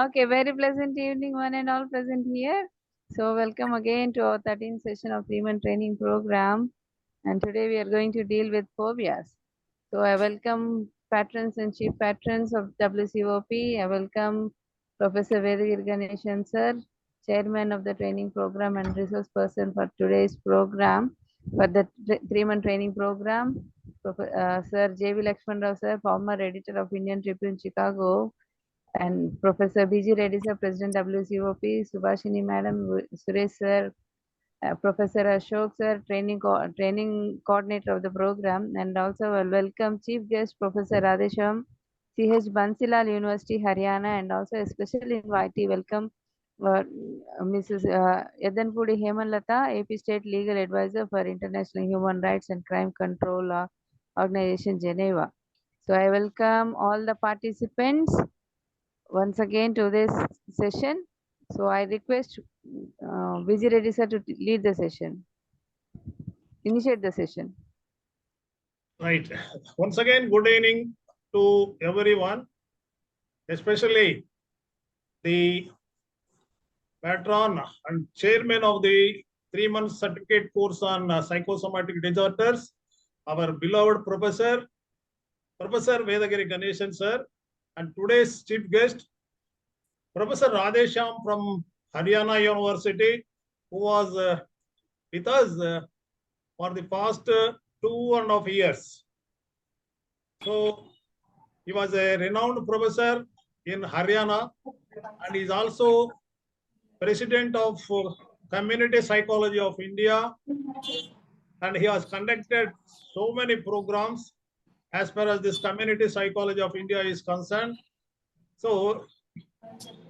Okay, very pleasant evening, one and all present here. So, welcome again to our 13th session of 3-month training program. And today we are going to deal with phobias. So, I welcome patrons and chief patrons of WCOP. I welcome Professor Vedagiri Ganeshan, sir, chairman of the training program and resource person for today's program, for the 3-month training program. Sir J.V. Lakshman Rao, sir, former editor of Indian Tribune, Chicago, and Professor B.G. Reddy sir, President WCOP, Subhashini Madam, Suresh sir, Professor Ashok sir, training coordinator of the program, and also will welcome Chief Guest Professor Radhesham, CH Bansilal University, Haryana, and also a special invitee. Welcome Mrs. Yadanpudi Hemalata, AP State Legal Advisor for International Human Rights and Crime Control Organization, Geneva. So I welcome all the participants once again to this session. So I request Vijay Reddy sir to lead the session, initiate the session. Right. Once again, good evening to everyone, especially the patron and chairman of the 3-month certificate course on psychosomatic disorders, our beloved Professor Vedagiri Ganeshan sir, and today's chief guest, Professor Radhesham from Haryana University, who was with us for the past 2.5 years. So he was a renowned professor in Haryana, and is also president of Community Psychology of India, and he has conducted so many programs as far as this Community Psychology of India is concerned. So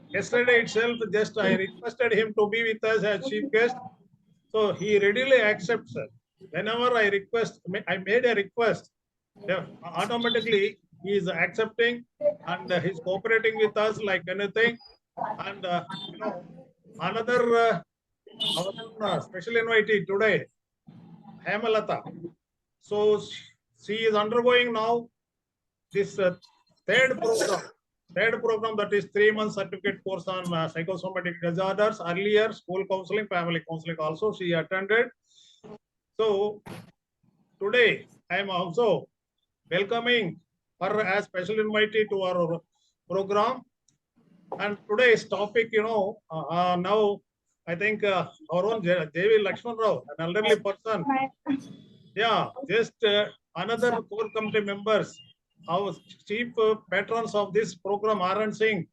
yesterday itself, just I requested him to be with us as chief guest. So he readily accepts it. Whenever I made a request, automatically he is accepting and he's cooperating with us like anything. And another our special invitee today, Hemalata. So she is undergoing now this third program, that is 3-month certificate course on psychosomatic disorders. Earlier, school counseling, family counseling also she attended. So today I am also welcoming her as special invitee to our program. And today's topic, now I think our own J.V. Lakshman Rao, an elderly person. Yeah, just another core committee members, our chief patrons of this program, R.N. Singh.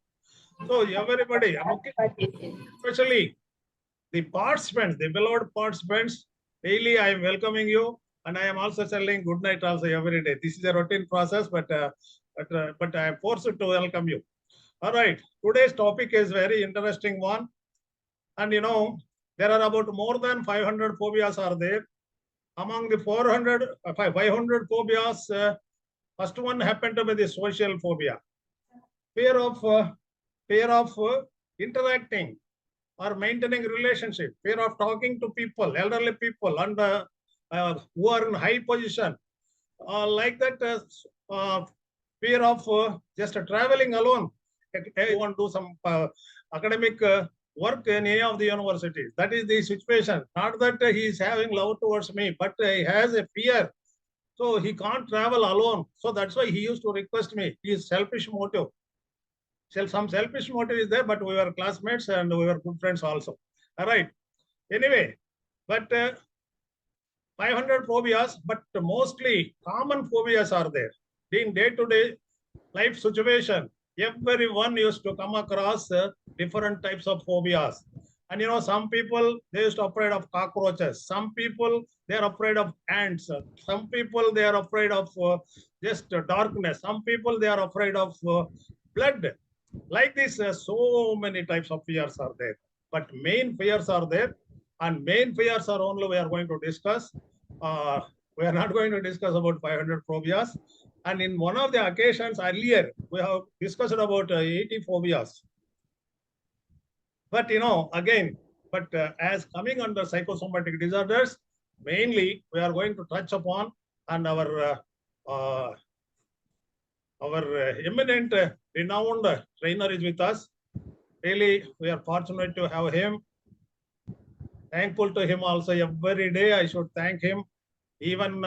So everybody, especially the participants, the beloved participants, daily I am welcoming you, and I am also telling good night also every day. This is a routine process, but I am forced to welcome you. All right, today's topic is very interesting one, and there are about more than 500 phobias are there. Among the 500 phobias, first one happened to be the social phobia, fear of interacting or maintaining relationship, fear of talking to people, elderly people, and who are in high position, like that. Fear of just traveling alone. I want to do some academic work in any of the universities. That is the situation. Not that he is having love towards me, but he has a fear. So he can't travel alone. So that's why he used to request me. His selfish motive. Some selfish motive is there, but we were classmates and we were good friends also. All right. Anyway, but 500 phobias, but mostly common phobias are there. In day-to-day life situation, everyone used to come across different types of phobias. And some people, they used to afraid of cockroaches. Some people, they are afraid of ants. Some people, they are afraid of just darkness. Some people, they are afraid of blood. Like this, so many types of fears are there. But main fears are there. And main fears are only we are going to discuss. We are not going to discuss about 500 phobias. And in one of the occasions earlier, we have discussed about 80 phobias. But again, as coming under psychosomatic disorders, mainly we are going to touch upon, and our eminent renowned trainer is with us, Really, we are fortunate to have him. Thankful to him also every day. I should thank him. Even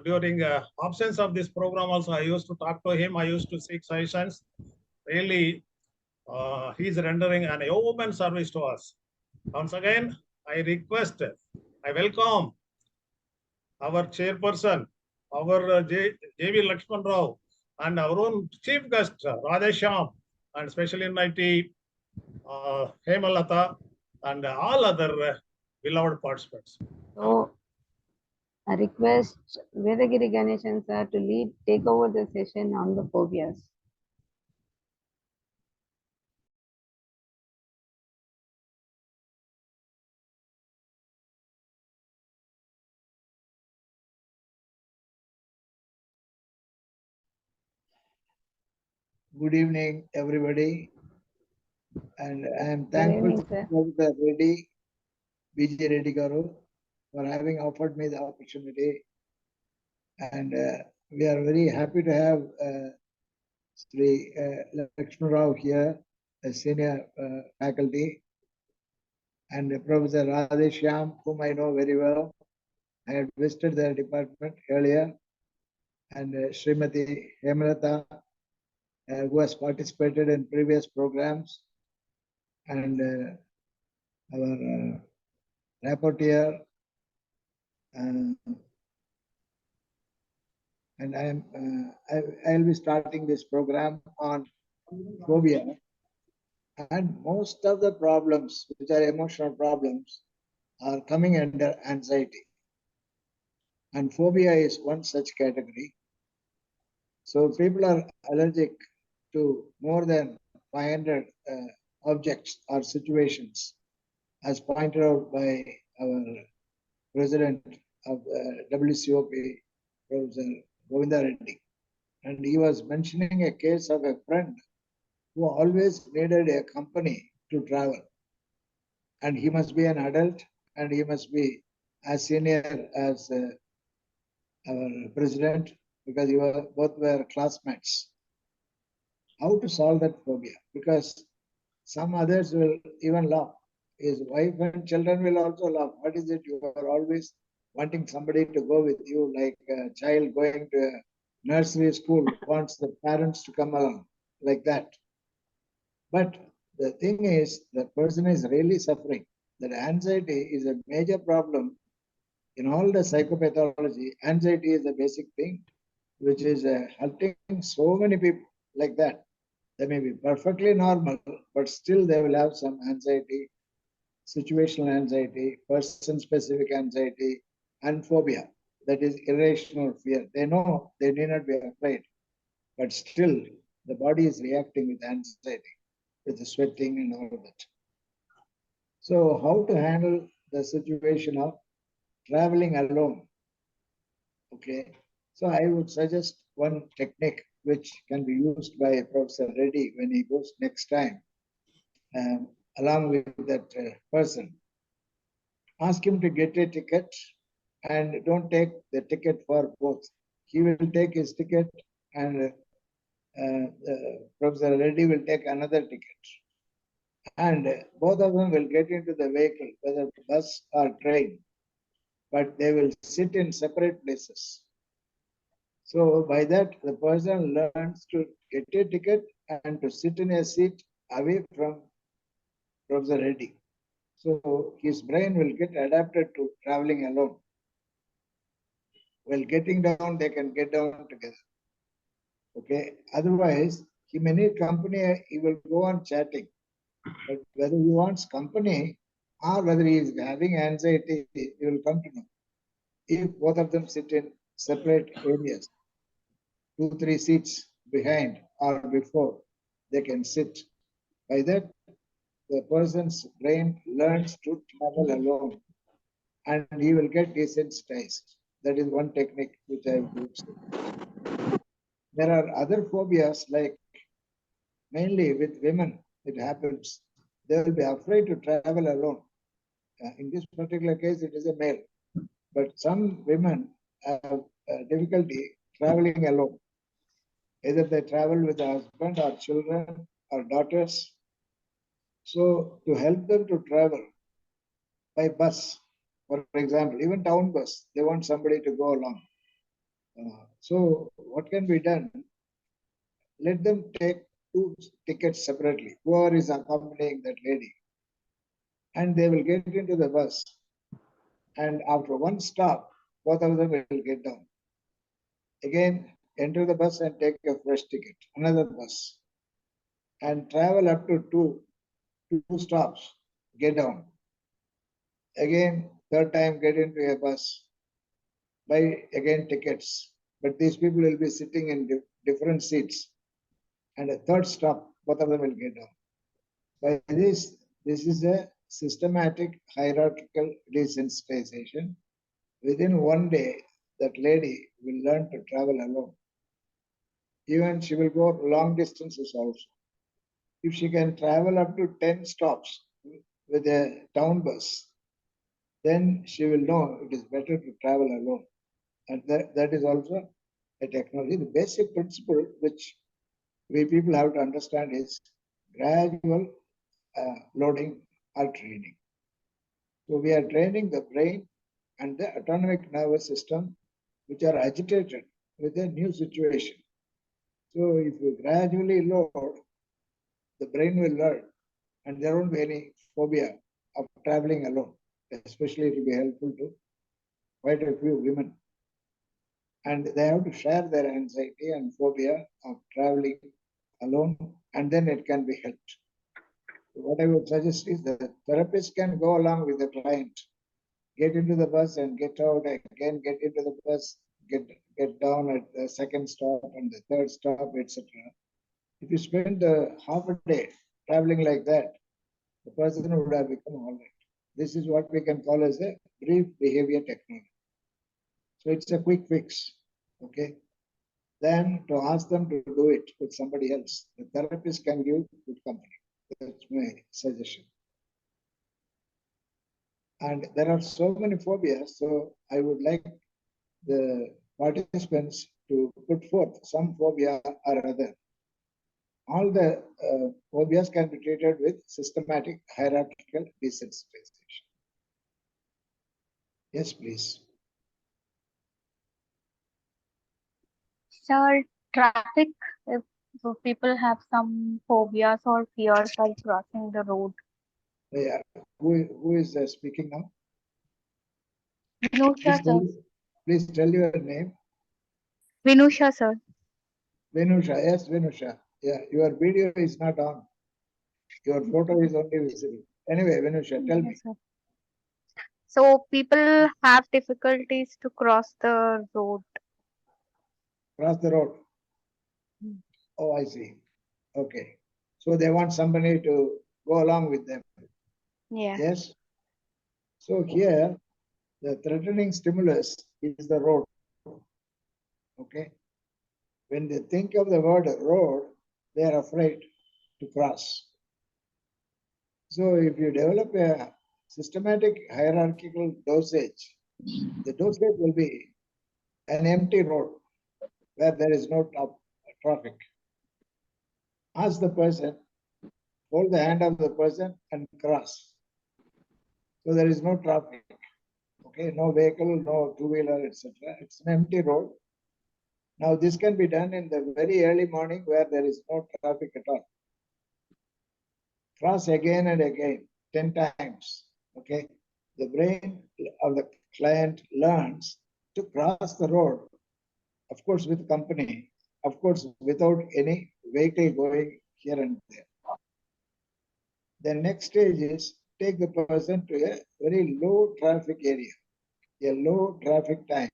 during absence of this program also, I used to talk to him. I used to seek suggestions. Really, he's rendering an open service to us. Once again, I request, I welcome our chairperson, our J.V. Lakshman Rao, and our own chief guest, Radhesham, and special invitee, Hemalata, and all other beloved participants. So I request Vedagiri Ganeshan sir to take over the session on the phobias. Good evening, everybody. And I am Good thankful evening, to sir. Professor Reddy, BJ Reddy Garu, for having offered me the opportunity. And we are very happy to have Sri Lakshman Rao here, a senior faculty, and Professor Radheshyam, whom I know very well. I had visited their department earlier, and Srimati Hemalata, who has participated in previous programs, and our rapporteur, and I'll be starting this program on phobia, and most of the problems, which are emotional problems, are coming under anxiety, and phobia is one such category. So people are allergic to more than 500 objects or situations, as pointed out by our president of WCOP, Professor Govinda Reddy. And he was mentioning a case of a friend who always needed a company to travel. And he must be an adult, and he must be as senior as our president, because both were classmates. How to solve that phobia? Because some others will even laugh. His wife and children will also laugh. What is it? You are always wanting somebody to go with you, like a child going to a nursery school wants the parents to come along, like that. But the thing is, the person is really suffering. That anxiety is a major problem in all the psychopathology. Anxiety is the basic thing, which is hurting so many people like that. They may be perfectly normal, but still they will have some anxiety, situational anxiety, person-specific anxiety, and phobia. That is irrational fear. They know they need not be afraid, but still the body is reacting with anxiety, with the sweating and all of that. So how to handle the situation of traveling alone? Okay, so I would suggest one technique which can be used by Professor Reddy when he goes next time, along with that person. Ask him to get a ticket and don't take the ticket for both. He will take his ticket and Professor Reddy will take another ticket. And both of them will get into the vehicle, whether bus or train, but they will sit in separate places. So by that, the person learns to get a ticket and to sit in a seat away from Professor Reddy. So his brain will get adapted to traveling alone. While getting down, they can get down together. Okay. Otherwise, he may need company, he will go on chatting. But whether he wants company or whether he is having anxiety, he will come to know. If both of them sit in separate areas, 2-3 seats behind or before, they can sit. By that, the person's brain learns to travel alone and he will get desensitized. That is one technique which I would use. There are other phobias, like mainly with women, it happens. They will be afraid to travel alone. In this particular case, it is a male. But some women have difficulty traveling alone. Either they travel with a husband or children or daughters, So to help them to travel by bus, for example, even town bus, they want somebody to go along. So what can be done? Let them take 2 tickets separately, whoever is accompanying that lady. And they will get into the bus. And after one stop, both of them will get down. Again, enter the bus and take a fresh ticket, another bus. And travel up to two stops, get down. Again, third time, get into a bus, buy again tickets. But these people will be sitting in different seats. And a third stop, both of them will get down. By this is a systematic hierarchical desensitization. Within one day, that lady will learn to travel alone. Even she will go long distances also. If she can travel up to 10 stops with a town bus, then she will know it is better to travel alone. And that is also a technology. The basic principle which we people have to understand is gradual loading or training. So we are training the brain and the autonomic nervous system, which are agitated with a new situation. So if you gradually load, the brain will learn, and there won't be any phobia of traveling alone. Especially it will be helpful to quite a few women. And they have to share their anxiety and phobia of traveling alone, and then it can be helped. What I would suggest is that the therapist can go along with the client, get into the bus and get out, again get into the bus, get down at the second stop and the third stop, etc. If you spend half a day traveling like that, the person would have become all right. This is what we can call as a brief behavior technology. So it's a quick fix, okay? Then to ask them to do it with somebody else, the therapist can give good company. That's my suggestion. And there are so many phobias, so I would like the participants to put forth some phobia or other. All the phobias can be treated with systematic hierarchical desensitization. Yes, please. Sir, traffic, if people have some phobias or fears while crossing the road. Yeah. Who is speaking now? Vinusha, sir. Please tell your name. Vinusha, sir. Venusha, yes, Venusha. Yeah, your video is not on. Your photo is only visible. Anyway, Venusha, tell me. Yes, sir. So people have difficulties to cross the road. Cross the road. Hmm. Oh, I see. Okay. So they want somebody to go along with them. Yeah. Yes. So here, the threatening stimulus is the road. Okay. When they think of the word road, they are afraid to cross. So if you develop a systematic hierarchical dosage, the dosage will be an empty road where there is no traffic. Ask the person, hold the hand of the person and cross. So there is no traffic. Okay, no vehicle, no two-wheeler, etc. It's an empty road. Now this can be done in the very early morning where there is no traffic at all. Cross again and again, 10 times. Okay, the brain of the client learns to cross the road, of course with company, of course without any vehicle going here and there. The next stage is take the person to a very low traffic area, a low traffic time.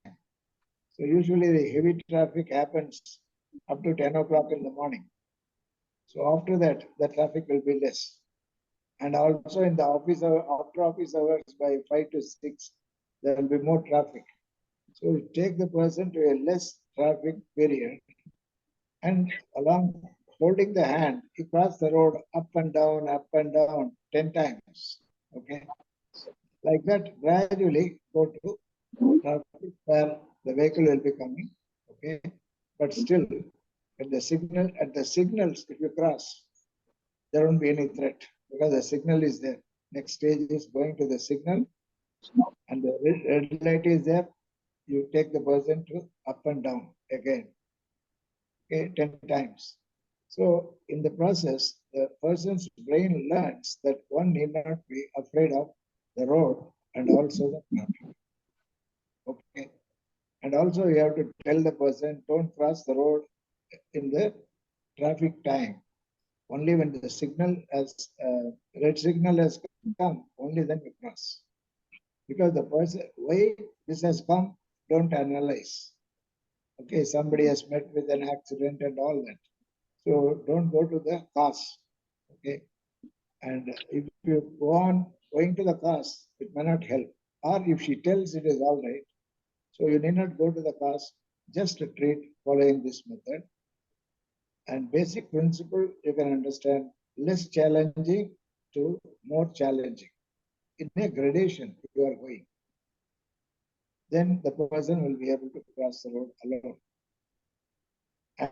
So usually the heavy traffic happens up to 10 o'clock in the morning. So after that, the traffic will be less. And also in the office, after office hours by 5 to 6, there will be more traffic. So you take the person to a less traffic period and along holding the hand, you cross the road up and down 10 times. Okay. Like that, gradually go to traffic where the vehicle will be coming. Okay. But still, at the signals, if you cross, there won't be any threat. because the signal is there. Next stage is going to the signal, and the red light is there. You take the person to up and down again, okay, 10 times. So in the process, the person's brain learns that one need not be afraid of the road and also the traffic. Okay. And also you have to tell the person, don't cross the road in the traffic time. Only when the signal has, red signal has come, only then you cross. Because the person, why this has come, don't analyze. Okay, somebody has met with an accident and all that. So don't go to the cause. Okay. And if you go on going to the cause, it may not help. Or if she tells it is all right, so you need not go to the cause, just treat following this method. And basic principle you can understand, less challenging to more challenging. In a gradation you are going. Then the person will be able to cross the road alone.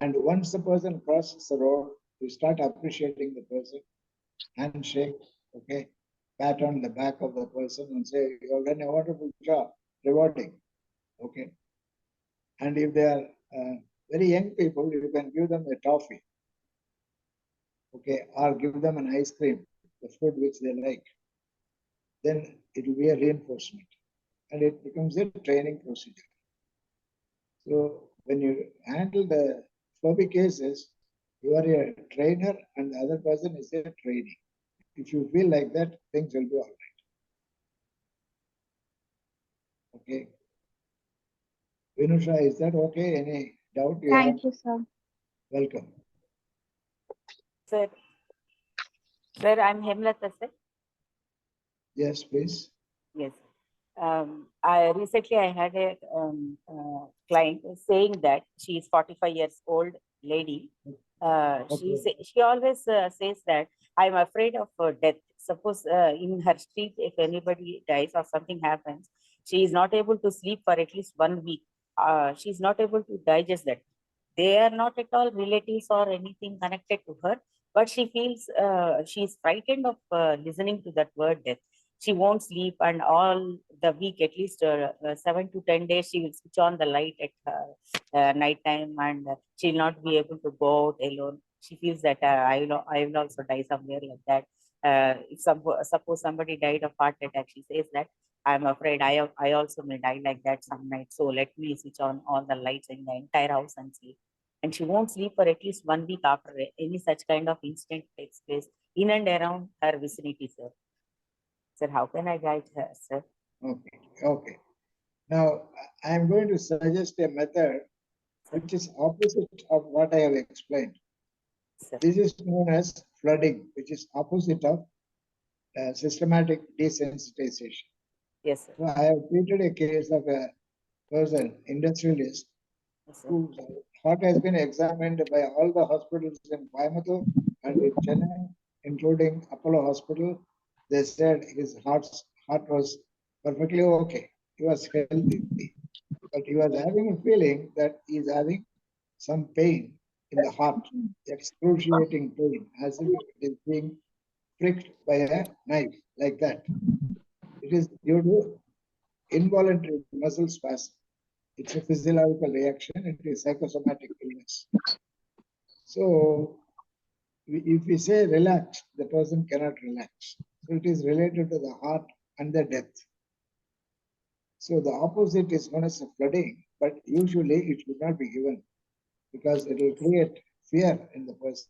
And once the person crosses the road, you start appreciating the person, handshake, okay, pat on the back of the person and say, you have done a wonderful job, rewarding, okay. And if they are very young people, you can give them a toffee, okay, or give them an ice cream, the food which they like. Then it will be a reinforcement and it becomes a training procedure. So when you handle the phobic cases, you are a trainer and the other person is a trainee. If you feel like that, things will be all right. Okay. Vinusha, is that okay? Any doubt you have? Thank you, sir. Welcome. Sir, I'm Hemlata, sir. Yes, please. Yes. Recently I had a client saying that she is 45 years old lady. She always says that I'm afraid of death. Suppose in her street, if anybody dies or something happens, she is not able to sleep for at least 1 week. She is not able to digest that. They are not at all relatives or anything connected to her, but she feels she is frightened of listening to that word death. She won't sleep, and all the week, at least 7 to 10 days, she will switch on the light at night time, and she'll not be able to go out alone. She feels that I will also die somewhere like that. If suppose somebody died of heart attack, she says that I'm afraid I also may die like that some night. So let me switch on all the lights in the entire house and sleep. And she won't sleep for at least 1 week after any such kind of incident takes place in and around her vicinity, sir. Sir, how can I guide her, sir? Okay, okay. Now, I'm going to suggest a method which is opposite of what I have explained. Sir. This is known as flooding, which is opposite of systematic desensitization. Yes, sir. So I have treated a case of a person, industrialist, Yes, sir. whose heart has been examined by all the hospitals in Coimbatore and in Chennai, including Apollo Hospital. They said his heart was perfectly okay. He was healthy, but he was having a feeling that he is having some pain in the heart, excruciating pain, as if it is being pricked by a knife, like that. It is due to involuntary muscle spasm. It's a physiological reaction. It is psychosomatic illness. So if we say relax, the person cannot relax. So it is related to the heart and the death. So the opposite is known as flooding, but usually it should not be given because it will create fear in the person.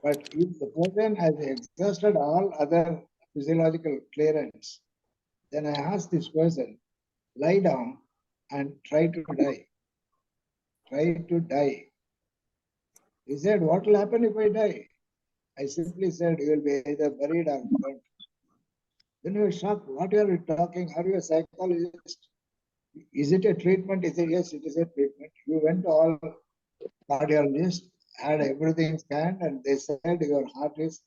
But if the person has exhausted all other physiological clearance, then I ask this person, lie down and try to die. Try to die. He said, what will happen if I die? I simply said, you will be either buried or burnt. Then you were shocked. What are you talking? Are you a psychologist? Is it a treatment? He said, yes, it is a treatment. You went to all cardiologists, had everything scanned, and they said your heart is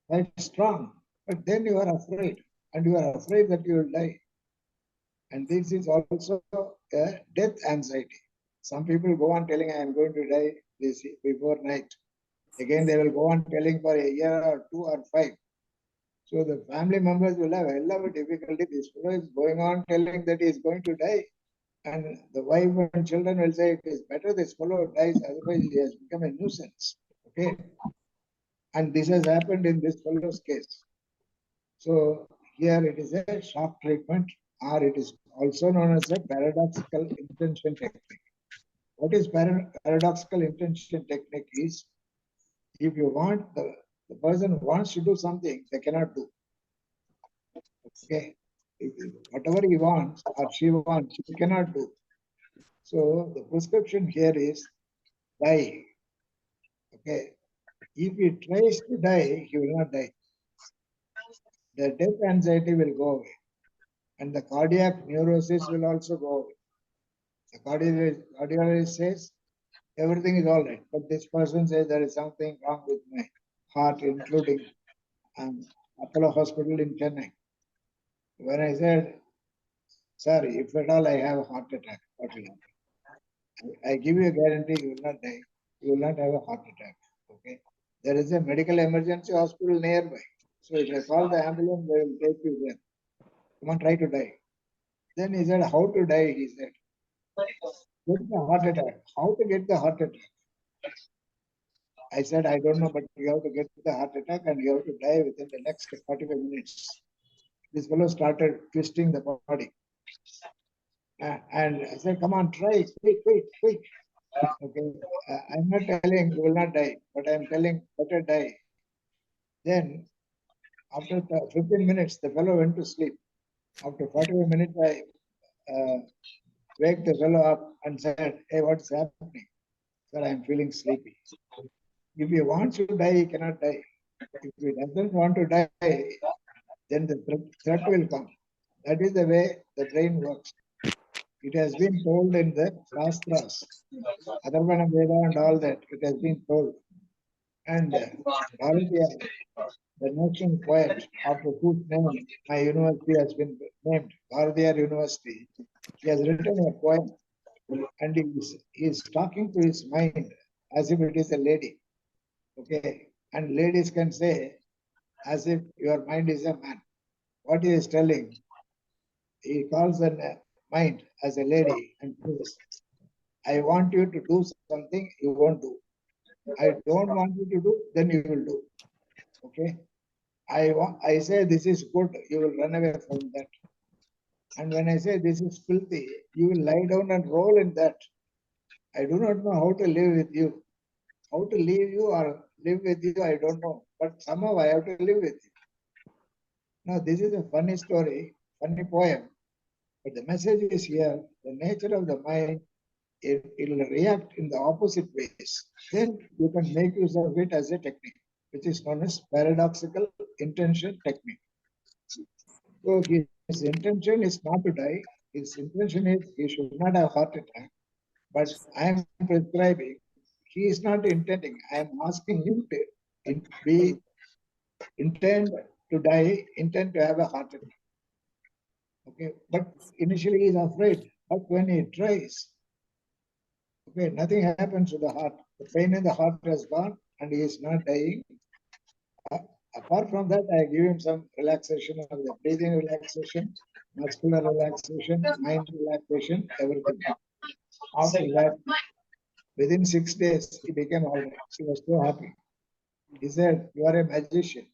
quite strong. But then you are afraid, and you are afraid that you will die. And this is also a death anxiety. Some people go on telling, I am going to die this before night. Again, they will go on telling for a year or 2 or 5. So the family members will have a hell of a difficulty. This fellow is going on telling that he is going to die. And the wife and children will say it is better this fellow dies, otherwise he has become a nuisance. Okay. And this has happened in this fellow's case. So here it is a shock treatment, or it is also known as a paradoxical intention technique. What is paradoxical intention technique is, if you want, the person wants to do something, they cannot do. Okay. Whatever he wants or she wants, she cannot do. So the prescription here is die. Okay. If he tries to die, he will not die. The death anxiety will go away. And the cardiac neurosis will also go away. The cardiologist says everything is all right, but this person says there is something wrong with my heart, including Apollo Hospital in Chennai. When I said, sir, if at all I have a heart attack, what will happen? I give you a guarantee you will not die. You will not have a heart attack. Okay. There is a medical emergency hospital nearby. So if I call the ambulance, they will take you there. Come on, try to die. Then he said, how to die? He said, get the heart attack. How to get the heart attack? I said, I don't know, but you have to get the heart attack and you have to die within the next 45 minutes. This fellow started twisting the body. And I said, come on, try, quick. Okay. I'm not telling you will not die, but I'm telling better die. Then after 15 minutes, the fellow went to sleep. After 45 minutes, I wake the fellow up and said, hey, what's happening? Sir, I'm feeling sleepy. If he wants to die, he cannot die. If he doesn't want to die, then the threat will come. That is the way the brain works. It has been told in the Shastras, Atharvana Veda and all that, it has been told. And Bharatiya, the national poet, after whose name my university has been named, Bharatiya University, he has written a poem and he is talking to his mind as if it is a lady. Okay. And ladies can say, as if your mind is a man. What he is telling, he calls the mind as a lady and says, I want you to do something, you won't do. I don't want you to do, then you will do. Okay. I say this is good, you will run away from that. And when I say this is filthy, you will lie down and roll in that. I do not know how to live with you. How to leave you or live with you, I don't know. But somehow I have to live with you. Now, this is a funny story, funny poem. But the message is here, the nature of the mind, it will react in the opposite ways. Then you can make use of it as a technique, which is known as paradoxical intention technique. So his intention is not to die. His intention is he should not have heart attack. But I am prescribing. He is not intending. I am asking him to be intend to die, intend to have a heart attack. Okay, but initially he is afraid. But when he tries, okay, nothing happens to the heart. The pain in the heart has gone and he is not dying. Apart from that, I give him some relaxation of the breathing relaxation, muscular relaxation, mind relaxation, everything. After that, within 6 days, he became all right. He was so happy. He said, you are a magician.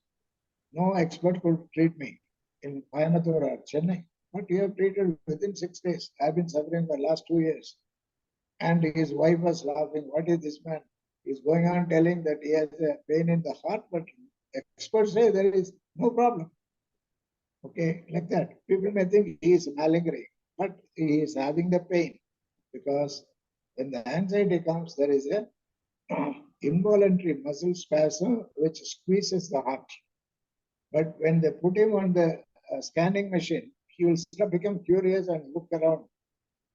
No expert could treat me in Coimbatore or Chennai. But you have treated within 6 days. I've been suffering for the last 2 years. And his wife was laughing. What is this man? He's going on telling that he has a pain in the heart, but experts say there is no problem. Okay, like that. People may think he is malingering, but he is having the pain because when the anxiety comes, there is a involuntary muscle spasm which squeezes the heart. But when they put him on the scanning machine, he will become curious and look around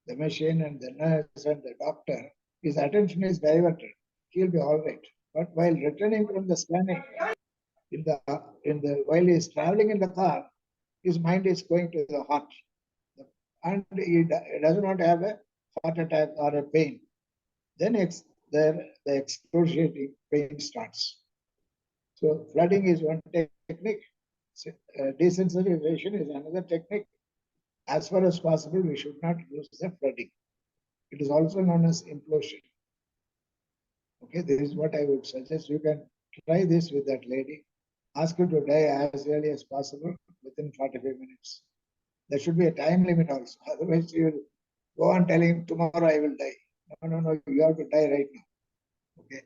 the machine and the nurse and the doctor. His attention is diverted. He'll be all right. But while returning from the scanning, while he is traveling in the car, his mind is going to the heart, and he does not have a heart attack or a pain. Then the excruciating pain starts. So flooding is one technique. desensitization is another technique. As far as possible, we should not use the flooding. It is also known as implosion. Okay, this is what I would suggest. You can try this with that lady. Ask her to die as early as possible within 45 minutes. There should be a time limit also. Otherwise, you will go on telling tomorrow I will die. No, you have to die right now. Okay,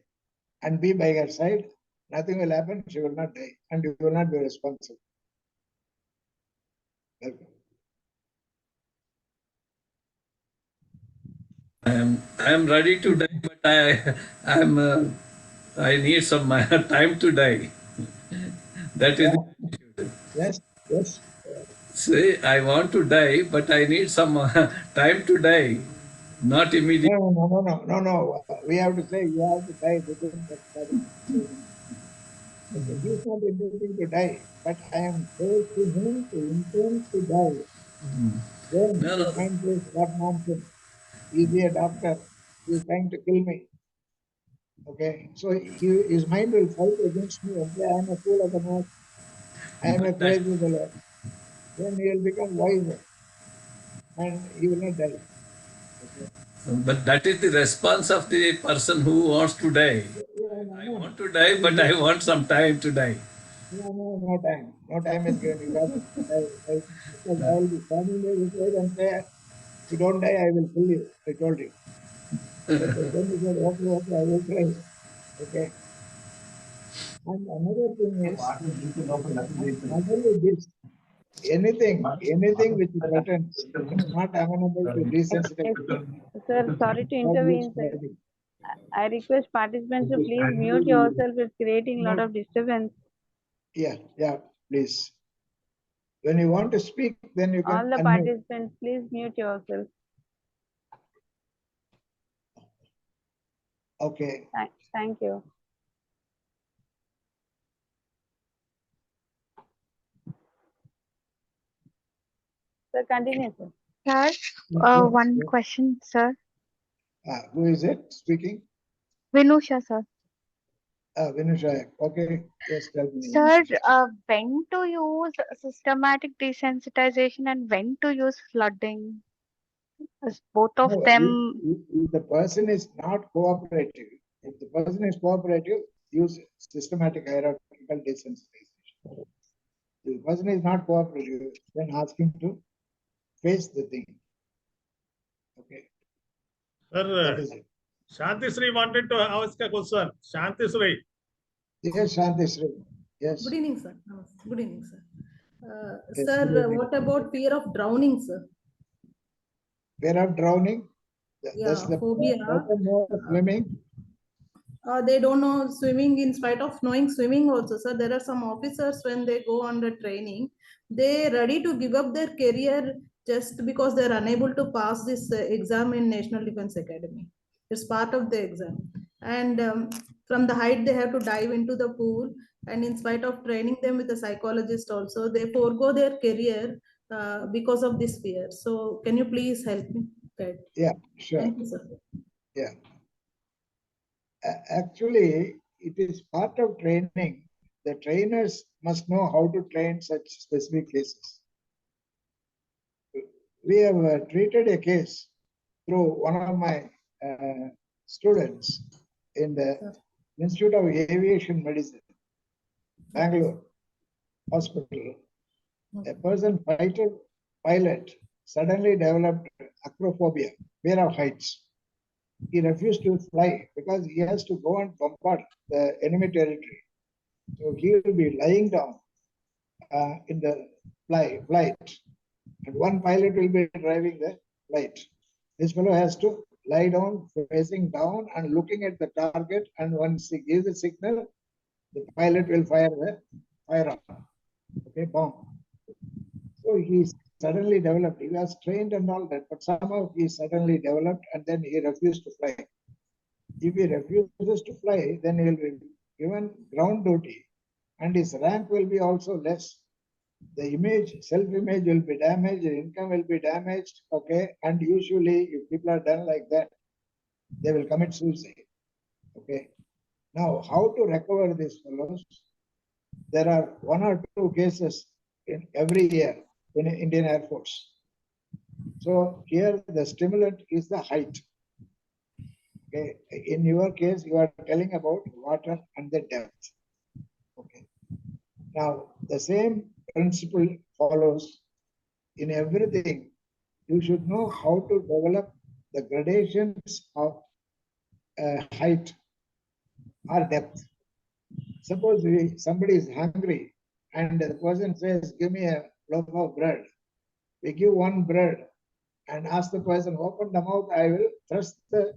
and be by her side. Nothing will happen. She will not die, and you will not be responsible. Welcome. I am ready to die, but I need some time to die. That is the attitude. Yes. Say, I want to die, but I need some time to die, not immediately. No. We have to say you have to die within that 45 minutes. Okay, he is not intending to die, but I am forcing him to intend to die. Then No, his no. mind says, what nonsense? He is a doctor. He is trying to kill me. Okay, so his mind will fight against me and say, I am a fool of the most. I am a But that, crazy fellow. Then he will become wiser and he will not die. Okay. but that is the response of the person who wants to die. I want to die, but I want some time to die. No time. No time is given. You have to die. Because I will be standing there with it and say, if you don't die, I will kill you. I told you. Okay, then he said, okay, I will try. Okay. And another thing is, not only this, anything which threatens, it's not amenable to desensitization. Sir, sorry to God use intervene, sir. flooding. I request participants to please mute yourself. It's creating a lot of disturbance. Yeah, please. When you want to speak, then you All can the unmute. participants, please mute yourself. Okay. Thank you. Sir, continue, sir. Sir, Yes, one yes. question, sir. Who is it speaking? Vinusha, sir. Vinusha. Okay. Yes, tell me. Sir, when to use systematic desensitization and when to use flooding? As both of No, them. if the person is not cooperative, if the person is cooperative, use systematic hierarchical desensitization. If the person is not cooperative, then ask him to face the thing. Okay. That Sir, is it. Shanti Sri wanted to ask a question. Shanti Sri. Yes, Shanti Sri. Yes. Good evening, sir. Good evening, sir. Yes, Sir, good evening. what about fear of drowning, sir? Fear of drowning? That's Yeah, the phobia. person knows swimming. They don't know swimming in spite of knowing swimming also, sir. There are some officers when they go under training, they ready to give up their career just because they're unable to pass this exam in National Defense Academy. It's part of the exam. And from the height, they have to dive into the pool. And in spite of training them with a psychologist also, they forego their career because of this fear. So can you please help me? Okay. Yeah, sure. Thank you, sir. Yeah. Actually, it is part of training. The trainers must know how to train such specific cases. We have treated a case through one of my students in the Institute of Aviation Medicine, Bangalore Hospital. A person, pilot, suddenly developed acrophobia, fear of heights. He refused to fly because he has to go and bombard the enemy territory. So he will be lying down in the flight, and one pilot will be driving the flight. This fellow has to lie down, facing down and looking at the target, and once he gives the signal, the pilot will fire the firearm. Okay, bomb. So he suddenly developed, he was trained and all that, but somehow he suddenly developed and then he refused to fly. If he refuses to fly, then he will be given ground duty and his rank will be also less. The image, self-image will be damaged, income will be damaged, okay? And usually if people are done like that, they will commit suicide, okay? Now, how to recover these fellows? there are 1 or 2 cases in every year in Indian Air Force. So here the stimulant is the height. Okay. In your case, you are telling about water and the depth. Okay. Now the same principle follows in everything. You should know how to develop the gradations of height or depth. Suppose somebody is hungry and the person says, give me a loaf of bread. We give one bread and ask the person, open the mouth, I will thrust the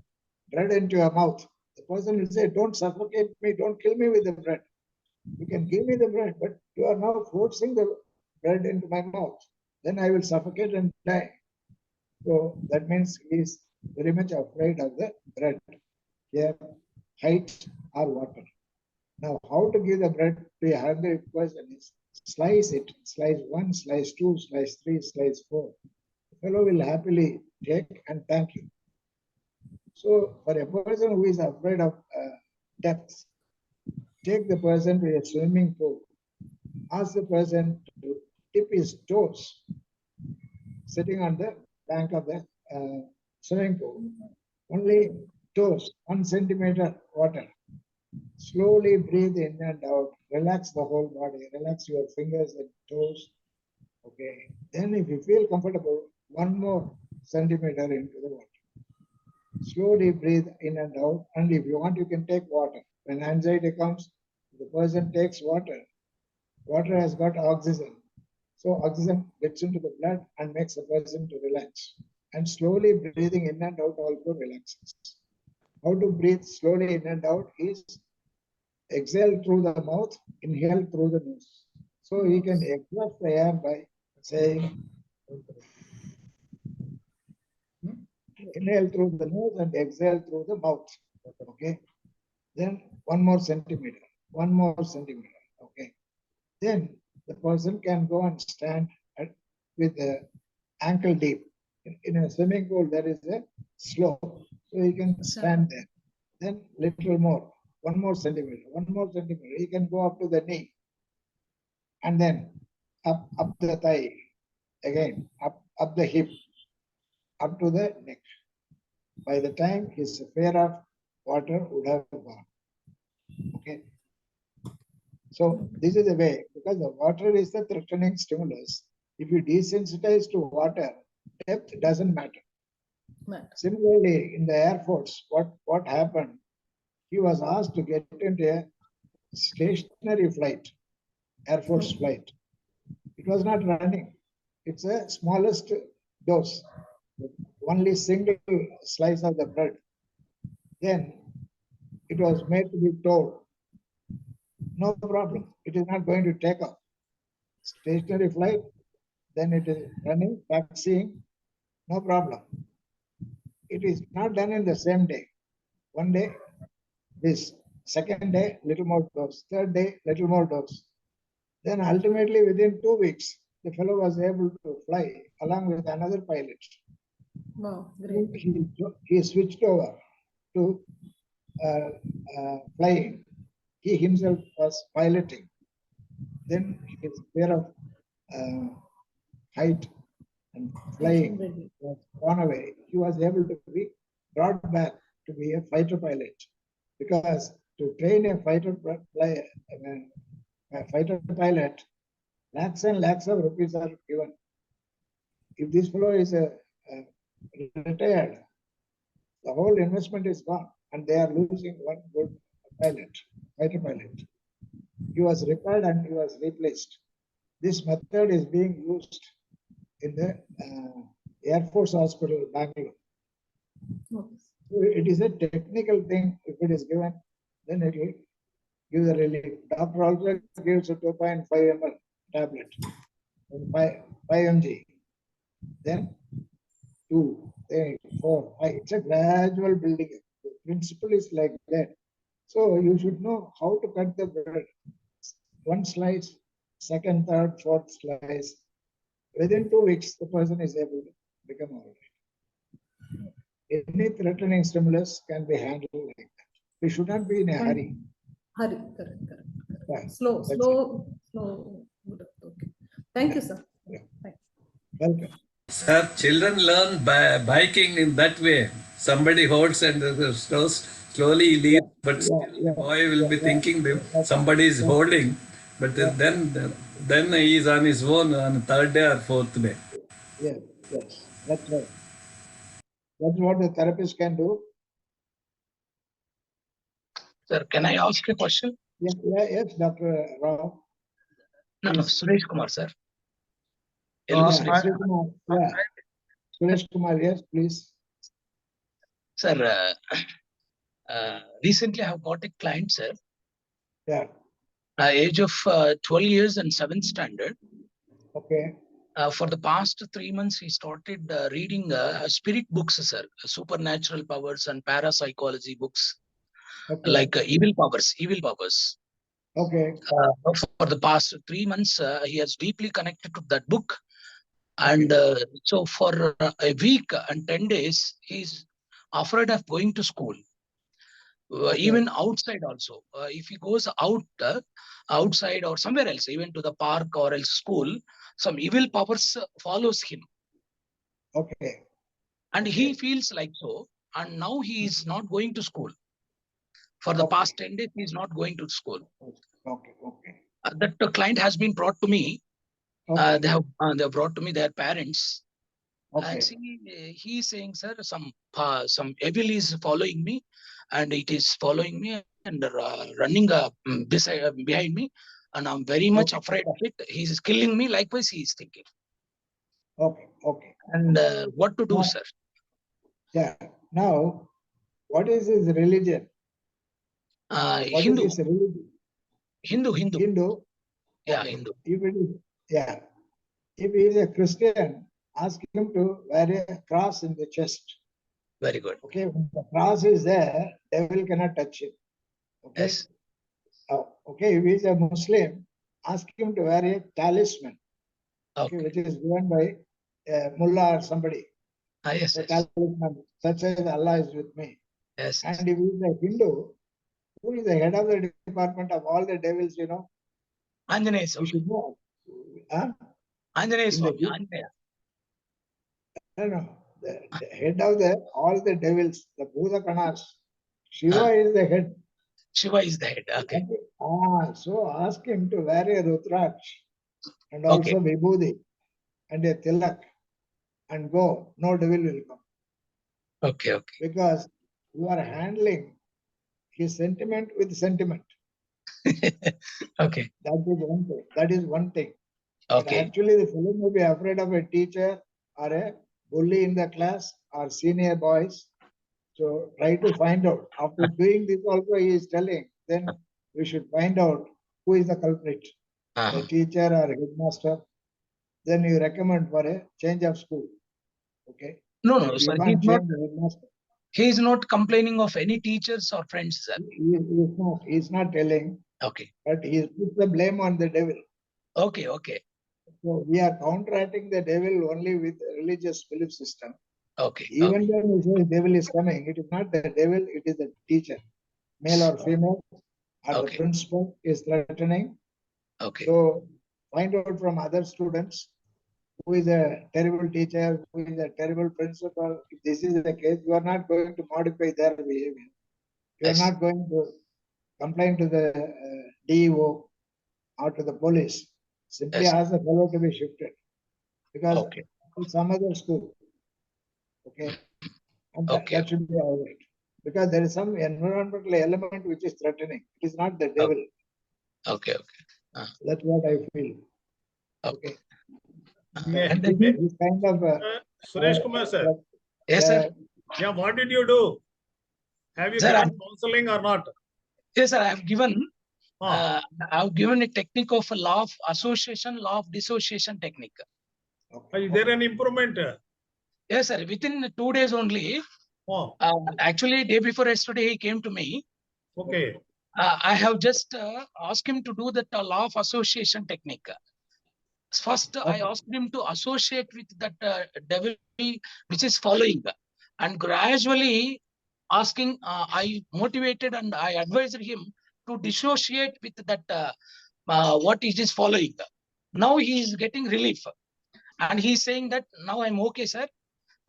bread into your mouth. The person will say, don't suffocate me, don't kill me with the bread. You can give me the bread, but you are now forcing the bread into my mouth. Then I will suffocate and die. So that means he is very much afraid of the bread. Here, height or water. Now, how to give the bread to a hungry person is slice it, slice 1, slice 2, slice 3, slice 4. The fellow will happily take and thank you. So, for a person who is afraid of depth, take the person to a swimming pool. Ask the person to dip his toes sitting on the bank of the swimming pool. Only toes, 1 centimeter water. Slowly breathe in and out. Relax the whole body. Relax your fingers and toes. Okay. Then if you feel comfortable, 1 more centimeter into the water. Slowly breathe in and out. And if you want, you can take water. When anxiety comes, the person takes water. Water has got oxygen. So oxygen gets into the blood and makes the person to relax. And slowly breathing in and out also relaxes. How to breathe slowly in and out is exhale through the mouth, inhale through the nose. So he can exhaust the air by saying, inhale through the nose and exhale through the mouth. Okay. Then 1 more centimeter, 1 more centimeter. Okay. Then the person can go and stand with the ankle deep. In a swimming pool, there is a slope. So he can stand there. Then little more, 1 more centimeter, 1 more centimeter. He can go up to the knee. And then up the thigh. Again, up the hip, up to the neck. By the time his fear of water would have gone. Okay. So this is the way, because the water is the threatening stimulus. If you desensitize to water, depth doesn't matter. Similarly, in the Air Force, what happened? He was asked to get into a stationary flight, Air Force flight. It was not running. It's a smallest dose, only single slice of the bread. Then it was made to be told, no problem, it is not going to take off. Stationary flight, then it is running, taxiing, no problem. It is not done in the same day. 1 day, this. 2nd day, little more dose. 3rd day, little more dose. Then ultimately, within 2 weeks, the fellow was able to fly along with another pilot. Wow, great. He switched over to flying. He himself was piloting. Then his fear of height and flying was gone away. He was able to be brought back to be a fighter pilot, because to train a fighter pilot, lakhs and lakhs of rupees are given. If this fellow is retired, the whole investment is gone, and they are losing 1 good pilot, fighter pilot. He was repaired and he was replaced. This method is being used in the Air Force Hospital, Bangalore. So it is a technical thing. If it is given, then it will give the relief. Doctor also gives a 2.5 ml tablet, 5 mg. Then 2, 3, 4, 5. It's a gradual building. The principle is like that. So you should know how to cut the bread. 1 slice, 2nd, 3rd, 4th slice. Within 2 weeks, the person is able to become all right. Any threatening stimulus can be handled like that. We should not be in a hurry. Correct. Yeah. Slow. Okay. Thank you, sir. Yeah. Thank Welcome. Sir, children learn by biking in that way. Somebody holds and slowly leads, but still the boy will be thinking that somebody is holding. But then he is on his own on third day or fourth day. Yes, yes, that's right. That's what the therapist can do. Sir, can I ask a question? Yes, Dr. Rao. No, Please. Suresh Kumar, sir. Yeah, Hello, Suresh. Suresh Kumar. Yeah. Suresh Kumar, yes, please. Sir, recently I have got a client, sir. Yeah. Age of 12 years and 7th standard. Okay. For the past 3 months, he started reading spirit books, sir. Supernatural powers and parapsychology books, Okay. like evil powers. Okay. For the past 3 months, he has deeply connected to that book. And so for a week and 10 days, he's afraid of going to school. Even outside also. If he goes outside or somewhere else, even to the park or else school, some evil powers follows him. Okay. And he feels like so. And now he is not going to school. For the past 10 days, he is not going to school. Okay. Okay. That client has been brought to me. Okay. They have brought to me their parents. Okay. And see, he is saying, sir, some evil is following me, and it is following me and running behind me, and I'm very much afraid of it. He is killing me. Likewise, he is thinking. Okay. Okay. And what to do, Now, sir? Yeah. Now, what is his religion? What Hindu. is his religion? Hindu. Hindu. Yeah, Okay. Hindu. If it is, yeah. If he is a Christian, ask him to wear a cross in the chest. Very good. Okay. When the cross is there, devil cannot touch it. Okay. Yes. Okay. If he is a Muslim, ask him to wear a talisman. Okay. Okay. Which is given by mullah or somebody. Yes. The Yes. talisman, such as Allah is with me. Yes. And if he is a Hindu, who is the head of the department of all the devils, you know? Anjaneya You Swami. should know. Huh? Anjaneya In the Swami. Hindu- Anjaneya. No. The head of all the devils, the Bhutakanas, Shiva is the head. Shiva is the head. Okay. So ask him to wear a Rudraksh and Okay. also Vibhuti and a Tilak and go. No devil will come. Okay. Okay. Because you are handling his sentiment with sentiment. Okay. That is one thing. But Okay. actually, the fellow may be afraid of a teacher or a bully in the class or senior boys. So try to find out. After doing this also, he is telling, then we should find out who is the culprit, the teacher or headmaster. Then you recommend for a change of school. Okay. No, If you sir. can't change the headmaster. He is not complaining of any teachers or friends, sir. He is not telling, Okay. but he puts the blame on the devil. Okay. Okay. So we are counteracting the devil only with religious belief system. Okay. Even when we say devil is coming, it is not the devil, it is the teacher, male or female, or the principal is threatening. Okay. So find out from other students who is a terrible teacher, who is a terrible principal. If this is the case, you are not going to modify their behavior. You are not going to complain to the DEO or to the police. Simply ask the fellow to be shifted because it's some other school. Okay. And that should be all right. Because there is some environmental element which is threatening. It is not the devil. Okay. That's what I feel. Okay. And This kind of Suresh Kumar, sir. Yes, sir. Yeah, what did you do? Have you Sir, given counseling or not? Yes, sir. I have given a technique of law of association, law of dissociation technique. Is there an improvement? Yes, sir. Within 2 days only. Actually, day before yesterday, he came to me. Okay. I have just asked him to do that law of association technique. First, I asked him to associate with that devil which is following, and gradually asking, I motivated and I advised him to dissociate with that what it is following. Now he is getting relief, and he is saying that now I'm okay, sir.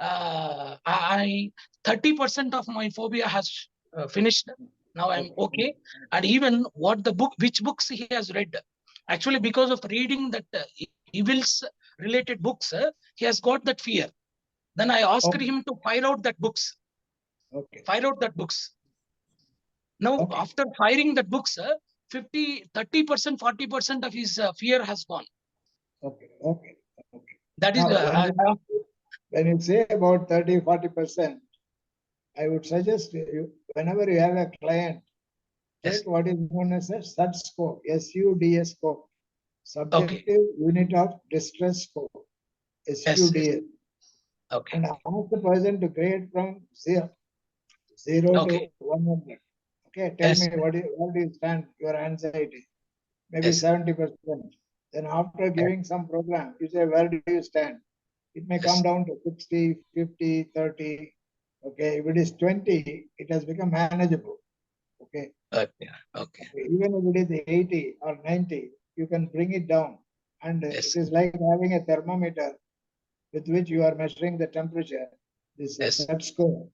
I 30% of my phobia has finished. Now I'm okay. And even which books he has read. Actually, because of reading that evils related books, he has got that fear. Then I asked him to fire out that books. Fire out that books. Now, after firing that books, 30%, 40% of his fear has gone. Okay. That is Now, when you say about 30-40%, I would suggest you, whenever you have a client, take what is known as a SUD score, SUDS score, Subjective Unit of Distress Score, SUDS. And ask the person to grade from 0 to 100. Okay, tell me what do you stand your anxiety? Maybe 70%. Then after giving some program, you say, where do you stand? It may come down to 60, 50, 30. Okay, if it is 20, it has become manageable. Okay. Even if it is 80 or 90, you can bring it down. And it is like having a thermometer with which you are measuring the temperature. This SUD score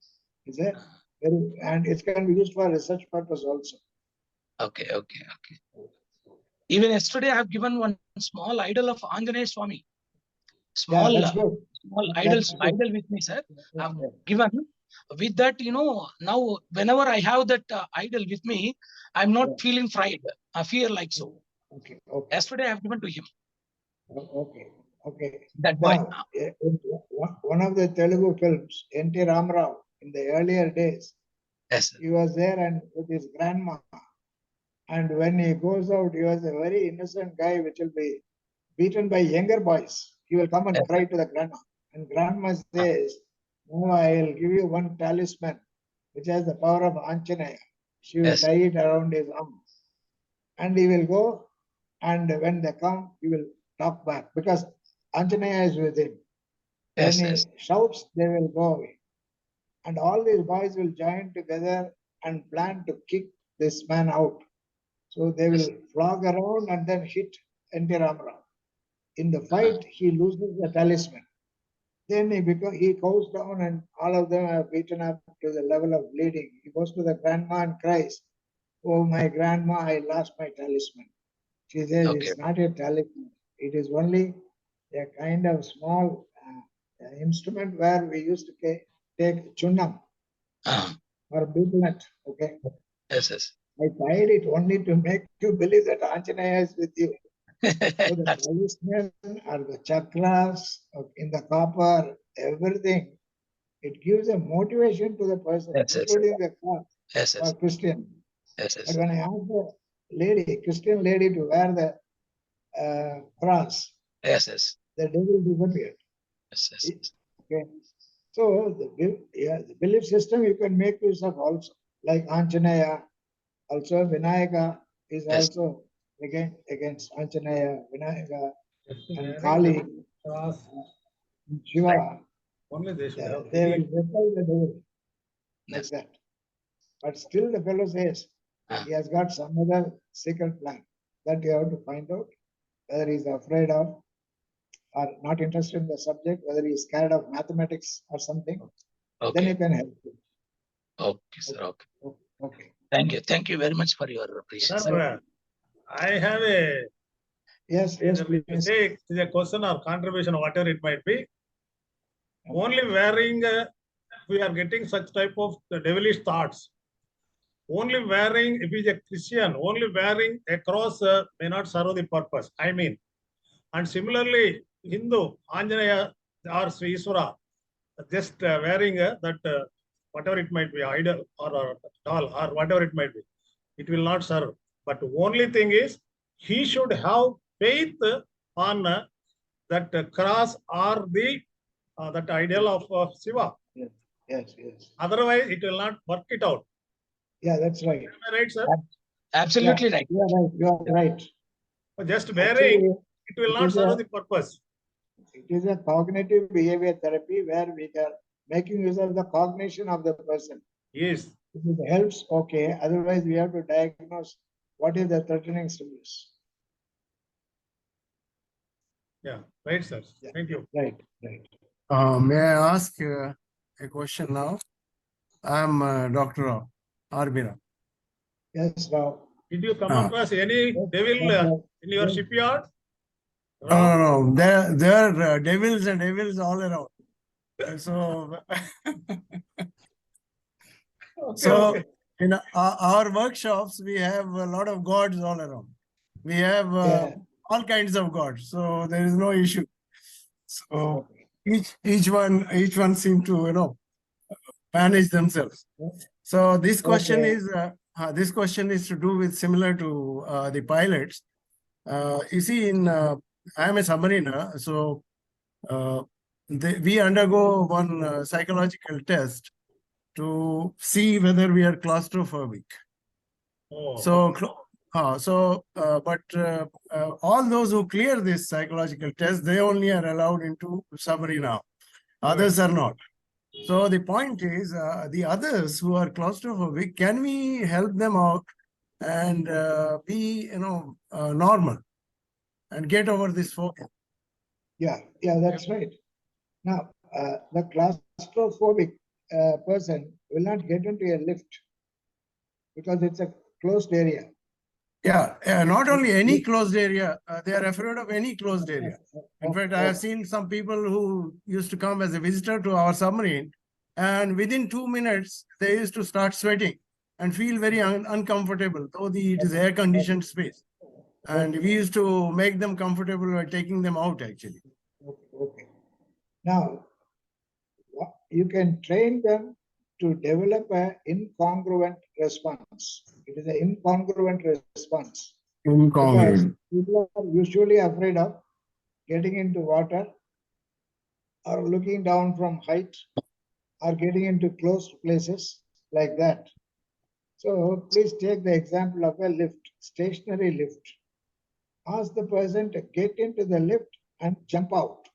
is a and it can be used for research purpose also. Even yesterday, I have given one small idol of Anjaneya Swami. Small idol with me, sir. I've given. With that, now whenever I have that idol with me, I'm not feeling fried. I feel like so. Yesterday, I have given to him. That boy. Now, one of the Telugu films, N.T. Ramarao, in the earlier days, he was there and with his grandma. And when he goes out, he was a very innocent guy, which will be beaten by younger boys. He will come and cry to the grandma. And grandma says, no, I'll give you one talisman, which has the power of Anjaneya. She will tie it around his arm. And he will go, and when they come, he will talk back, because Anjaneya is with him. When he shouts, they will go away. And all these boys will join together and plan to kick this man out. So they will flog around and then hit N.T. Ramarao. In the fight, he loses the talisman. Then he goes down and all of them are beaten up to the level of bleeding. He goes to the grandma and cries, oh, my grandma, I lost my talisman. She says, it's not a talisman. It is only a kind of small instrument where we used to take chunnam or beetlenut. Okay. I tied it only to make you believe that Anjaneya is with you. So the talisman or the chakras in the copper, everything, it gives a motivation to the person, including the cross for Christian. But when I asked the Christian lady to wear the cross, the devil disappeared. Okay. So the belief system you can make use of also, like Anjaneya, also Vinayaka is also against Anjaneya, Vinayaka, and Kali, Shiva. Only they should have. They will repel the devil like that. But still the fellow says he has got some other secret plan that you have to find out whether he is afraid of or not interested in the subject, whether he is scared of mathematics or something. Then you can help him. Okay, sir. Okay. Thank you very much for your appreciation. Sir, I have a mistake, a question or contribution, whatever it might be. Only wearing, we are getting such type of devilish thoughts. Only wearing, if he is a Christian, only wearing a cross may not serve the purpose. I mean, and similarly, Hindu, Anjaneya or Sri Iswara, just wearing that whatever it might be, idol or doll or whatever it might be, it will not serve. But the only thing is, he should have faith on that cross or the that ideal of Shiva. Yes. Otherwise, it will not work it out. Yeah, that's right. Am I right, sir? Absolutely right. You are right. Just wearing, it will not serve the purpose. It is a cognitive behavior therapy where we are making use of the cognition of the person. Yes. If it helps, okay. Otherwise, we have to diagnose what is the threatening stimulus. Yeah, right, sir. Yeah. Thank you. Right, right. May I ask a question now? I'm Dr. Arbira. Yes, Rao. Did you come Ah. across any devil in your shipyard? No. There are devils and devils all around. So, Okay. in our workshops, we have a lot of gods all around. We have all kinds of gods, so there is no issue. So each one seem to manage themselves. So this question is to do with similar to the pilots. You see, I am a submariner, so we undergo one psychological test to see whether we are claustrophobic. Oh, But all those who clear this psychological test, they only are allowed into submarine now. Others are not. So the point is, the others who are claustrophobic, can we help them out and be, normal and get over this phobia? Yeah, that's right. Now, the claustrophobic person will not get into a lift because it's a closed area. Yeah, not only any closed area, they are afraid of any closed area. In fact, I have seen some people who used to come as a visitor to our submarine, and within 2 minutes, they used to start sweating and feel very uncomfortable, though it is air-conditioned space. And we used to make them comfortable by taking them out, actually. Okay. Now, you can train them to develop an incongruent response. It is an incongruent response. Incongruent. Because people are usually afraid of getting into water or looking down from height or getting into closed places like that. So please take the example of a lift, stationary lift. Ask the person to get into the lift and jump out.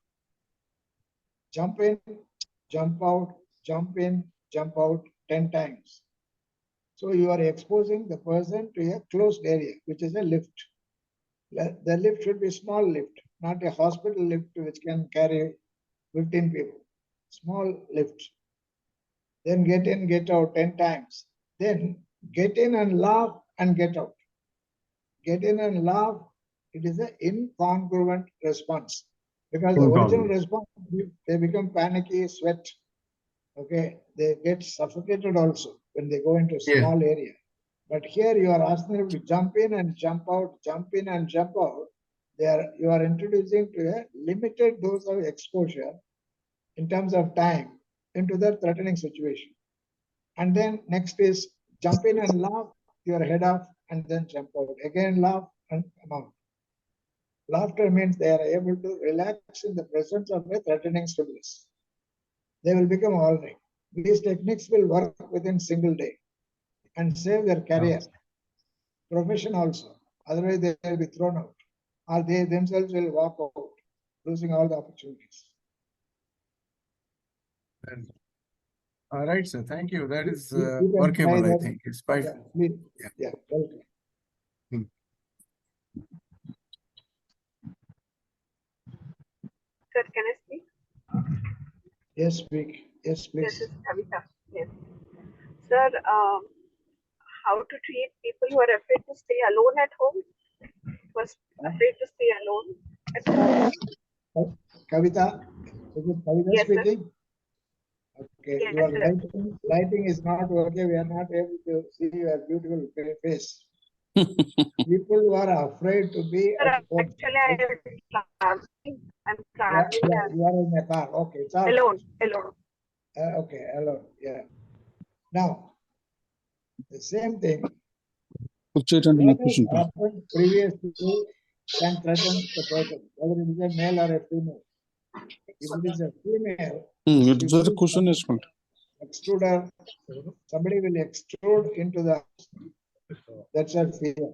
Jump in, jump out, jump in, jump out 10 times. So you are exposing the person to a closed area, which is a lift. The lift should be small lift, not a hospital lift which can carry 15 people. Small lift. Then get in, get out 10 times. Then get in and laugh and get out. Get in and laugh. It is an incongruent response. Because the original response, they become panicky, sweat. Okay, they get suffocated also when they go into a small area. But here you are asking them to jump in and jump out, jump in and jump out. You are introducing to a limited dose of exposure in terms of time into the threatening situation. And then next is jump in and laugh, your head off, and then jump out. Again, laugh and come out. Laughter means they are able to relax in the presence of a threatening stimulus. They will become all right. These techniques will work within single day and save their career, profession also. Otherwise, they will be thrown out, or they themselves will walk out, losing all the opportunities. All right, sir. Thank you. That is You can workable, try I that. think. It's quite. Yeah, welcome. Sir, can I speak? Yes, speak. Yes, please. This is Kavita. Yes. Sir, how to treat people who are afraid to stay alone at home? Was afraid to stay alone at home? Kavita, is it Kavita Yes, speaking? Sir. Okay, Yes, your sir. lighting is not okay. We are not able to see your beautiful face. People who are afraid to be Sir, at home. actually, I'm traveling You are in a car. Okay, it's all alone. okay, alone. Yeah. Now, the same thing. What has happened previously can threaten the person, whether it is a male or a female. If it is a female, extruder, somebody will extrude into the, that's a fear.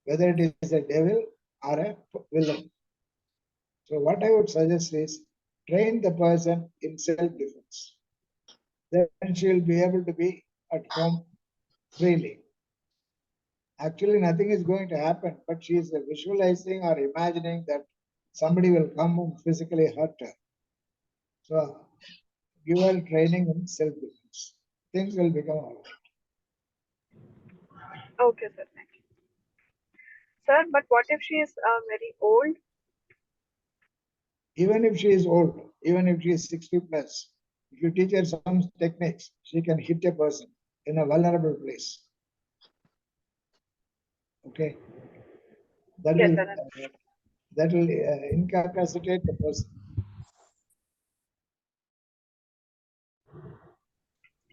Whether it is a devil or a villain. So what I would suggest is train the person in self-defense. Then she will be able to be at home freely. Actually, nothing is going to happen, but she is visualizing or imagining that somebody will come and physically hurt her. So give her training in self-defense. Things will become all right. Okay, sir. Thank you. Sir, but what if she is very old? Even if she is old, even if she is 60 plus, if you teach her some techniques, she can hit a person in a vulnerable place. Okay, that Yes, will sir. incapacitate the person.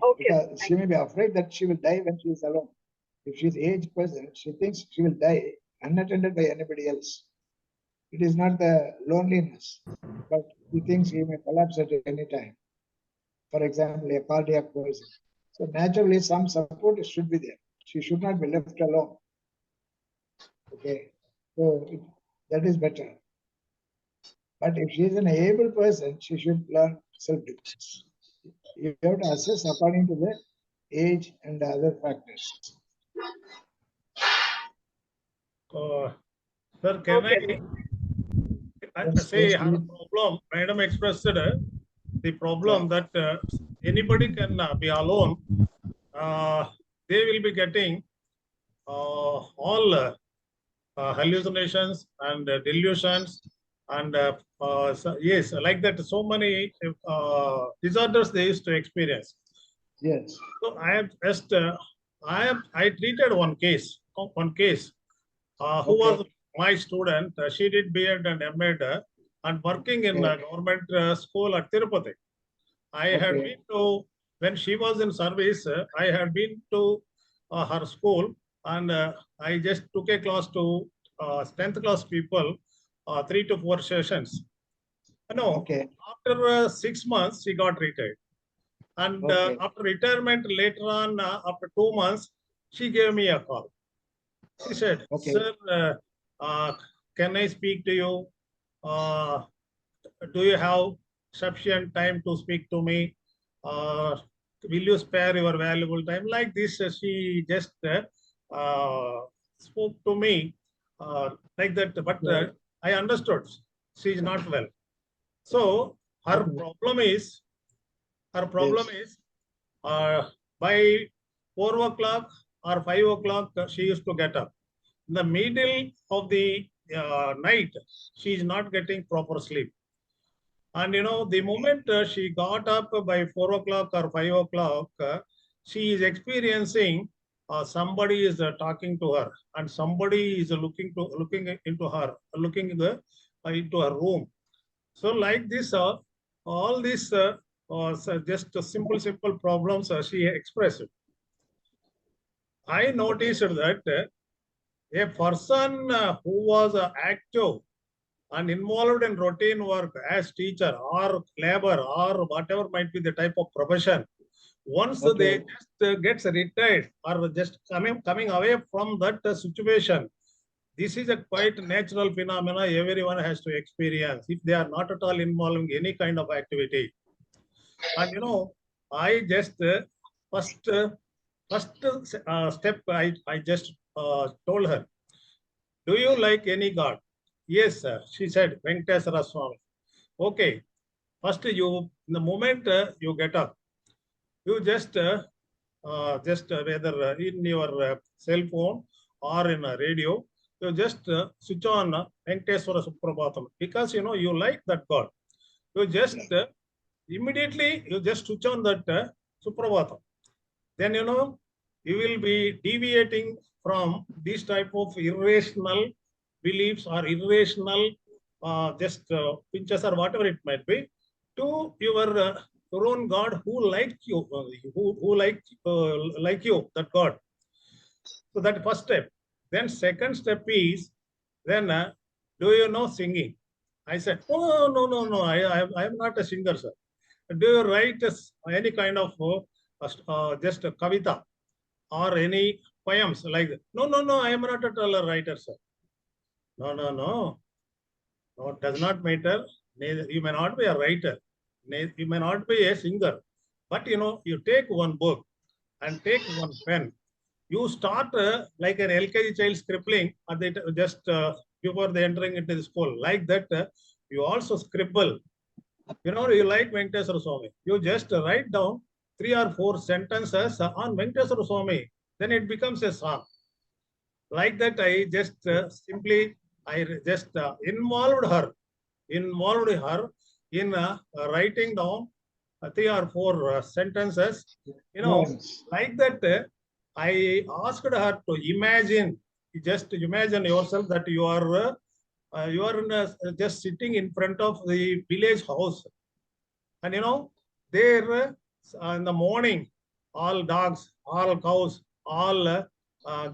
Okay, Because she may be afraid that she will die when she is alone. If she is aged person, she thinks she will die unattended by anybody else. It is not the loneliness, but she thinks he may collapse at any time. For example, a cardiac person. So naturally, some support should be there. She should not be left alone. Okay, so that is better. But if she is an able person, she should learn self-defense. You have to assess according to the age and the other factors. Sir, can Okay, I Yes, say yes, her please. problem? Madam expressed the problem that anybody can be alone. They will be getting all hallucinations and delusions and so, yes, like that. So many disorders they used to experience. Yes. So I am just I treated one case who was my student. She did B.Ed and M.Ed and working in a government school at Tirupati. I had been to, when she was in service, I had been to her school and I just took a class to 10th class people, 3 to 4 sessions. No, after 6 months, she got retired. And after retirement, later on, after 2 months, she gave me a call. She said, sir, can I speak to you? Do you have sufficient time to speak to me? Will you spare your valuable time? Like this, she just spoke to me like that. But I understood she is not well. So her problem is, by 4 o'clock or 5 o'clock, she used to get up. In the middle of the night, she is not getting proper sleep. And the moment she got up by 4 o'clock or 5 o'clock, she is experiencing somebody is talking to her, and somebody is looking into her, looking into her room. So like this, all these so just simple problems she expressed. I noticed that a person who was active and involved in routine work as teacher or labor or whatever might be the type of profession, once they just gets retired or just coming away from that situation, this is a quite natural phenomena everyone has to experience if they are not at all involving any kind of activity. And I just first step I just told her, do you like any god? Yes, sir. She said, Venkateswara Swami. Okay. First, in the moment you get up, you just whether in your cell phone or in a radio, you just switch on Venkateswara Suprabhatam because you like that God. You just immediately you just switch on that Suprabhatam. Then you will be deviating from this type of irrational beliefs or irrational pinches or whatever it might be to your own God who liked you, who like you, that God. So that first step. Then second step is, then do you know singing? I said, oh, no, I am not a singer, sir. Do you write any kind of just a kavita or any poems like that? No, I am not at all a writer, sir. No, it does not matter. You may not be a writer. You may not be a singer. But you take one book and take one pen. You start like an LKG child scribbling at the just before they entering into the school. Like that, you also scribble. You know, you like Venkateswara Swami. You just write down 3 or 4 sentences on Venkateswara Swami. Then it becomes a song. Like that, I just simply, I just involved her in writing down 3 or 4 sentences. You know, like that, I asked her to imagine, just imagine yourself that you are just sitting in front of the village house. And you know, there in the morning, all dogs, all cows, all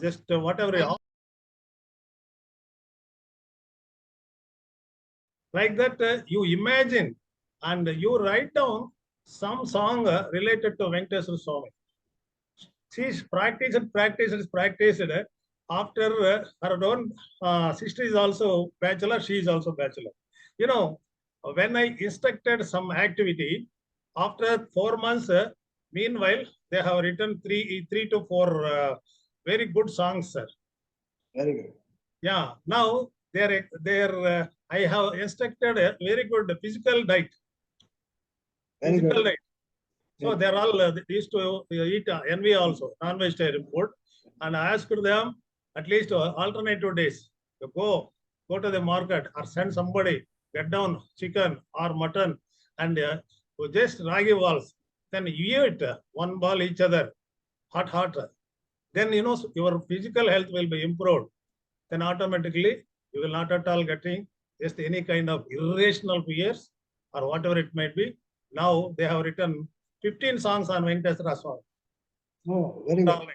just whatever. Like that, you imagine and you write down some song related to Venkateswara Swami. She's practiced. After her own sister is also bachelor, she is also bachelor. You know, when I instructed some activity, after 4 months, meanwhile, they have written three to four very good songs, sir. Very good. Yeah, now I have instructed a very good physical diet. Physical diet. So they're all used to eat NV also, non-vegetarian food. And I asked them at least alternative days to go to the market or send somebody, get down chicken or mutton and just ragi balls. Then you eat one ball each other, hot. Then you know your physical health will be improved. Then automatically you will not at all getting just any kind of irrational fears or whatever it might be. Now they have written 15 songs on Venkateswara Swami. Oh, very good.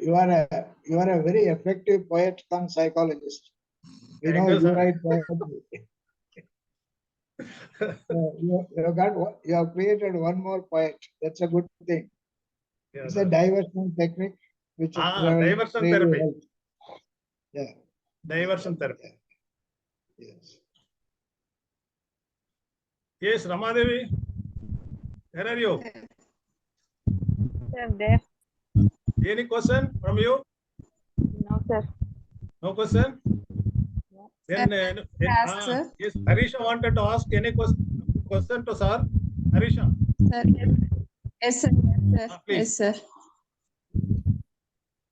You are a very effective poet cum psychologist. You know, you write poetry. You have created one more poet. That's a good thing. Yeah, it's a diversion technique which diversion really therapy. helps. Yeah. Diversion therapy. Yes. Yes, Ramadevi. Where are you? Sir, there. Any question from you? No, sir. No question? No. Then, Sir. yes, Harisha wanted to ask any question to sir. Harisha. Sir. Yes, sir. Yes, sir.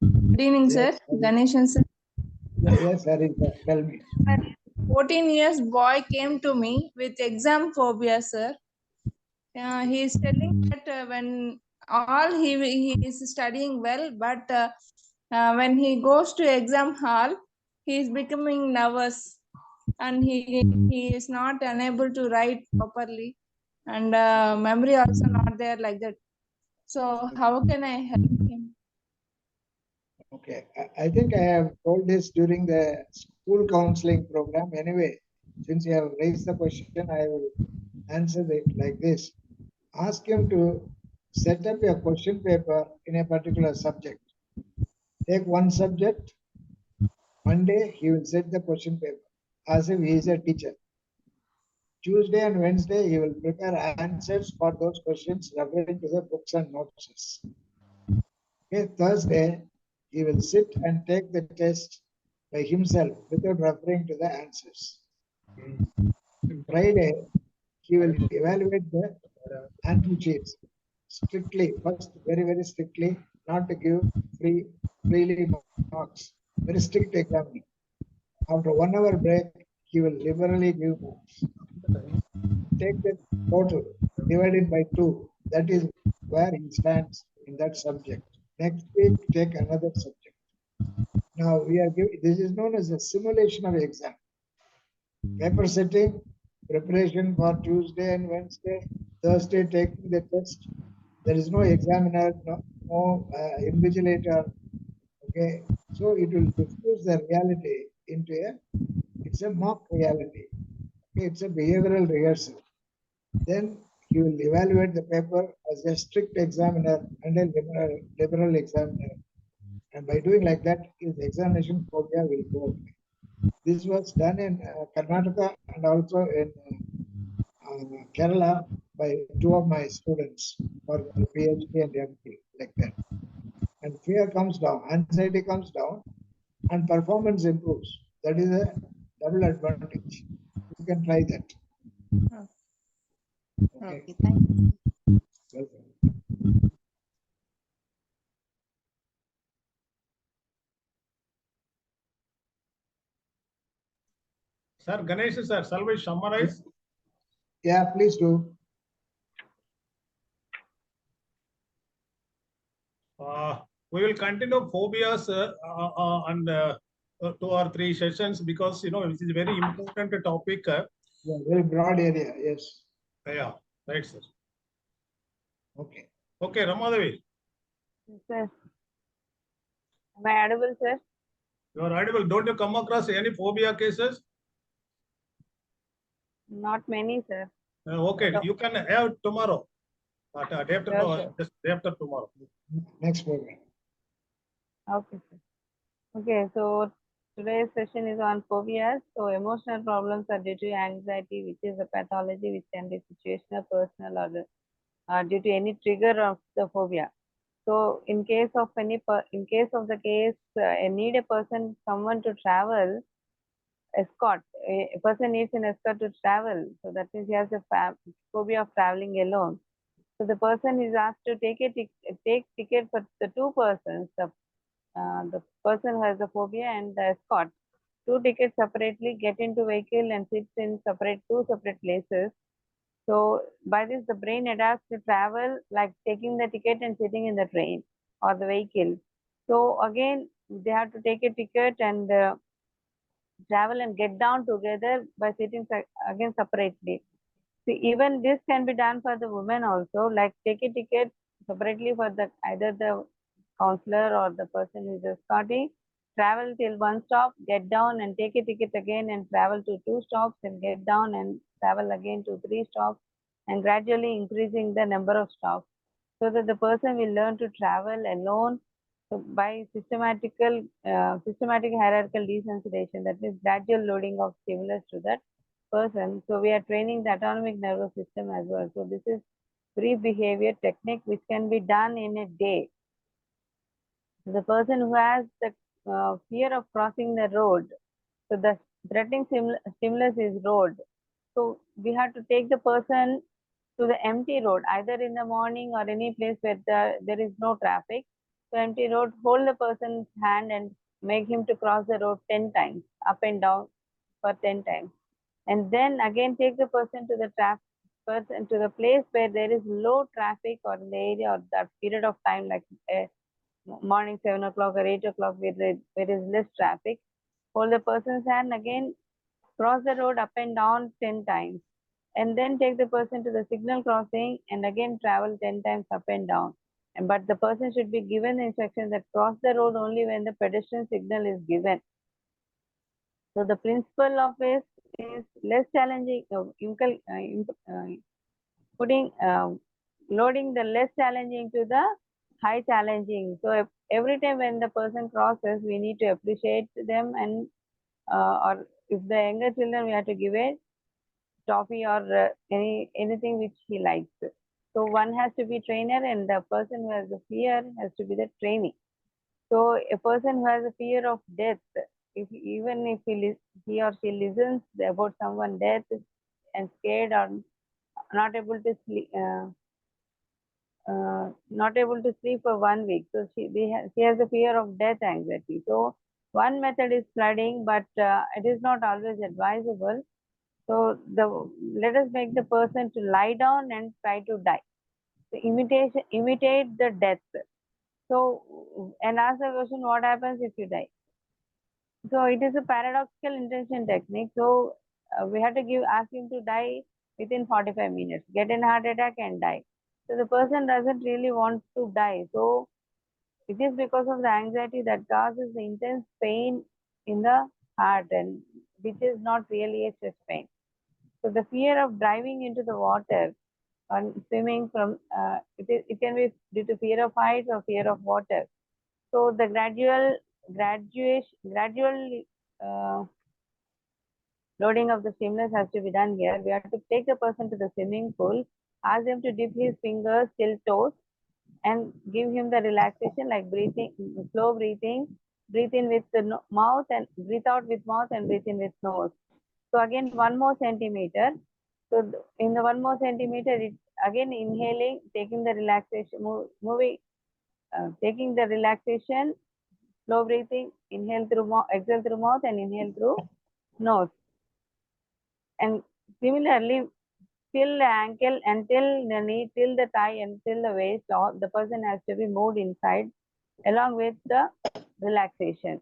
Good evening, sir. Ganeshan, sir. Yes, Harisha, tell me. 14 years boy came to me with exam phobia, sir. He is telling that when he is studying well, but when he goes to exam hall, he is becoming nervous and he is not unable to write properly, and memory also not there like that. So how can I help him? Okay, I think I have told this during the school counseling program. Anyway, since you have raised the question, I will answer it like this. Ask him to set up a question paper in a particular subject. Take one subject. Monday, he will set the question paper as if he is a teacher. Tuesday and Wednesday, he will prepare answers for those questions referring to the books and notes. Okay, Thursday, he will sit and take the test by himself without referring to the answers. Friday, he will evaluate the answer sheets strictly, first very strictly, not to give freely marks, very strict examining. After 1 hour break, he will liberally give marks. Take the total, divided by 2. That is where he stands in that subject. Next week, take another subject. Now we are giving, this is known as a simulation of exam. Paper setting, preparation for Tuesday and Wednesday, Thursday taking the test. There is no examiner, no invigilator. Okay, so it will diffuse the reality into it's a mock reality. Okay, it's a behavioral rehearsal. Then he will evaluate the paper as a strict examiner and a liberal examiner. And by doing like that, his examination phobia will go away. This was done in Karnataka and also in Kerala by 2 of my students for PhD and MD, like that. And fear comes down, anxiety comes down, and performance improves. That is a double advantage. You can try that. Okay. Okay, thank you. Welcome. Sir, Ganesh, sir, shall we summarize? Yeah, please do. We will continue phobias and 2 or 3 sessions because it is a very important topic. Yeah, very broad area. Yes. Yeah, right, sir. Okay. Okay, Ramadevi, Sir, am I audible, sir? you are audible. Don't you come across any phobia cases? Not many, sir. Okay, you can have tomorrow. Day after, Sure, just day after tomorrow. Next program. Okay, sir. Okay, so today's session is on phobias. So emotional problems are due to anxiety, which is a pathology which can be situational, personal, or due to any trigger of the phobia. So in case of in case of the case, I need a person, someone to travel, escort. A person needs an escort to travel. So that means he has a phobia of traveling alone. So the person is asked to take ticket for the 2 persons, the person who has the phobia and the escort. 2 tickets separately, get into vehicle and sit in 2 separate places. So by this, the brain adapts to travel like taking the ticket and sitting in the train or the vehicle. So again, they have to take a ticket and travel and get down together by sitting again separately. See, even this can be done for the women also, like take a ticket separately for the either the counselor or the person who is escorting, travel till 1 stop, get down and take a ticket again and travel to 2 stops and get down and travel again to 3 stops and gradually increasing the number of stops so that the person will learn to travel alone by systematic hierarchical desensitization, that means gradual loading of stimulus to that person. So we are training the autonomic nervous system as well. So this is brief behavior technique which can be done in a day. The person who has the fear of crossing the road, so the threatening stimulus is road. So we have to take the person to the empty road, either in the morning or any place where there is no traffic. So empty road, hold the person's hand and make him to cross the road 10 times, up and down for 10 times. And then again take the person to the to the place where there is low traffic or in the area or that period of time, like morning 7 o'clock or 8 o'clock where there is less traffic. Hold the person's hand, again cross the road up and down 10 times. And then take the person to the signal crossing and again travel 10 times up and down. But the person should be given the instruction that cross the road only when the pedestrian signal is given. So the principle of this is less challenging, loading the less challenging to the high challenging. So every time when the person crosses, we need to appreciate them, and or if the younger children, we have to give a toffee or anything which he likes. So one has to be trainer, and the person who has the fear has to be the trainee. So a person who has a fear of death, even if he or she listens about someone death and scared or not able to sleep, not able to sleep for 1 week. So she has a fear of death anxiety. So one method is flooding, but it is not always advisable. So let us make the person to lie down and try to die. So imitate the death. So and ask the question, what happens if you die? So it is a paradoxical intention technique. So we have to ask him to die within 45 minutes, get a heart attack and die. So the person doesn't really want to die. So it is because of the anxiety that causes the intense pain in the heart, and which is not really a chest pain. So the fear of diving into the water and swimming from it can be due to fear of heights or fear of water. So the gradual loading of the stimulus has to be done here. We have to take the person to the swimming pool, ask them to dip his fingers till toes, and give him the relaxation like breathing, slow breathing. Breathe in with the mouth and breathe out with mouth and breathe in with nose. So again, 1 more centimeter. So in the 1 more centimeter, it again inhaling, taking the relaxation, moving, taking the relaxation, slow breathing, inhale through mouth, exhale through mouth, and inhale through nose. And similarly, till the ankle, until the knee, till the thigh, until the waist, the person has to be moved inside along with the relaxation.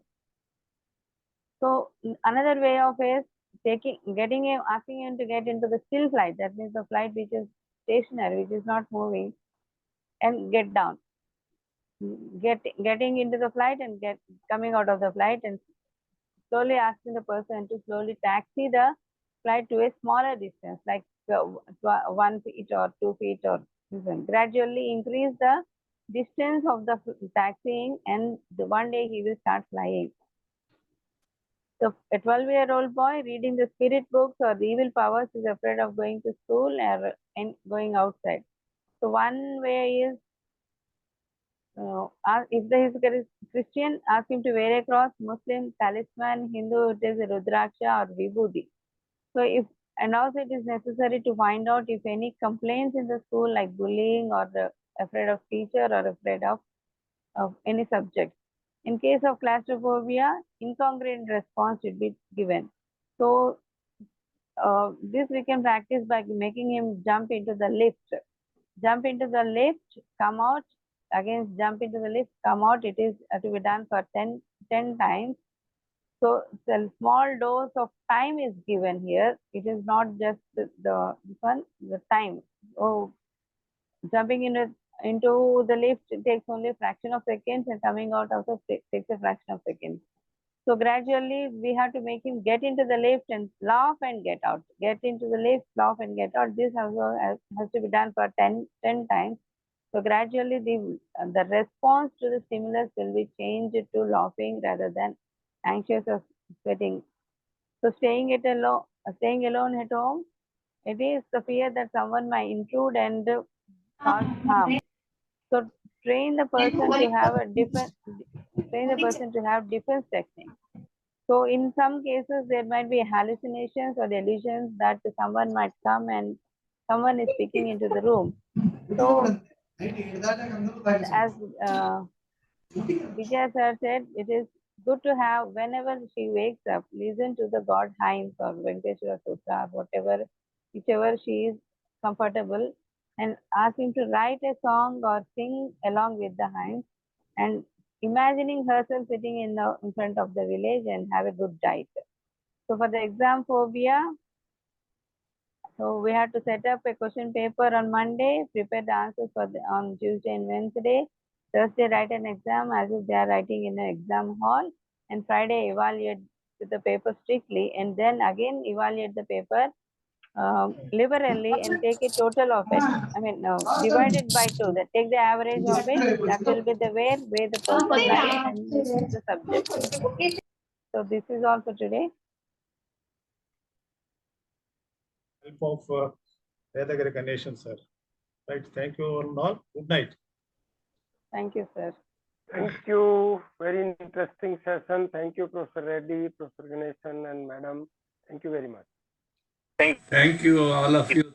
So another way of is asking him to get into the still flight. That means the flight which is stationary, which is not moving, and get down. Getting into the flight and coming out of the flight, and slowly asking the person to slowly taxi the flight to a smaller distance, like 1 feet or 2 feet, or gradually increase the distance of the taxiing, and one day he will start flying. So a 12-year-old boy reading the spirit books or the evil powers is afraid of going to school or going outside. So one way is, if he is a Christian, ask him to wear a cross. Muslim, talisman. Hindu, it is a rudraksha or vibhuti. So and also it is necessary to find out if any complaints in the school like bullying or afraid of teacher or afraid of any subject. In case of claustrophobia, incongruent response should be given. So this we can practice by making him jump into the lift. Jump into the lift, come out, again jump into the lift, come out. It is to be done for 10 times. So the small dose of time is given here. It is not just the time. Oh, jumping into the lift takes only a fraction of seconds, and coming out also takes a fraction of seconds. So gradually we have to make him get into the lift and laugh and get out. Get into the lift, laugh and get out. This also has to be done for 10 times. So gradually the response to the stimulus will be changed to laughing rather than anxious or sweating. So staying alone at home, it is the fear that someone might intrude and cause harm. So train the person to have defense techniques. So in some cases, there might be hallucinations or delusions that someone might come and someone is speaking into the room. So as Vijay sir said, it is good to have, whenever she wakes up, listen to the God hymns or Venkateshwara Sutra, whichever she is comfortable, and ask him to write a song or sing along with the hymns, and imagining herself sitting in front of the village and have a good diet. So for the exam phobia, so we have to set up a question paper on Monday, prepare the answers on Tuesday and Wednesday. Thursday, write an exam as if they are writing in an exam hall, and Friday evaluate the paper strictly, and then again evaluate the paper liberally and take a total of it. I mean, divide it by 2. That take the average of it. That will be the way the person writes, and this is the subject. So this is all for today. Help of Vedagari Ganeshan sir. Right. Thank you all. Good night. Thank you, sir. Thank you. Very interesting session. Thank you, Professor Reddy, Professor Ganeshan, and Madam. Thank you very much. Thank you, all of you.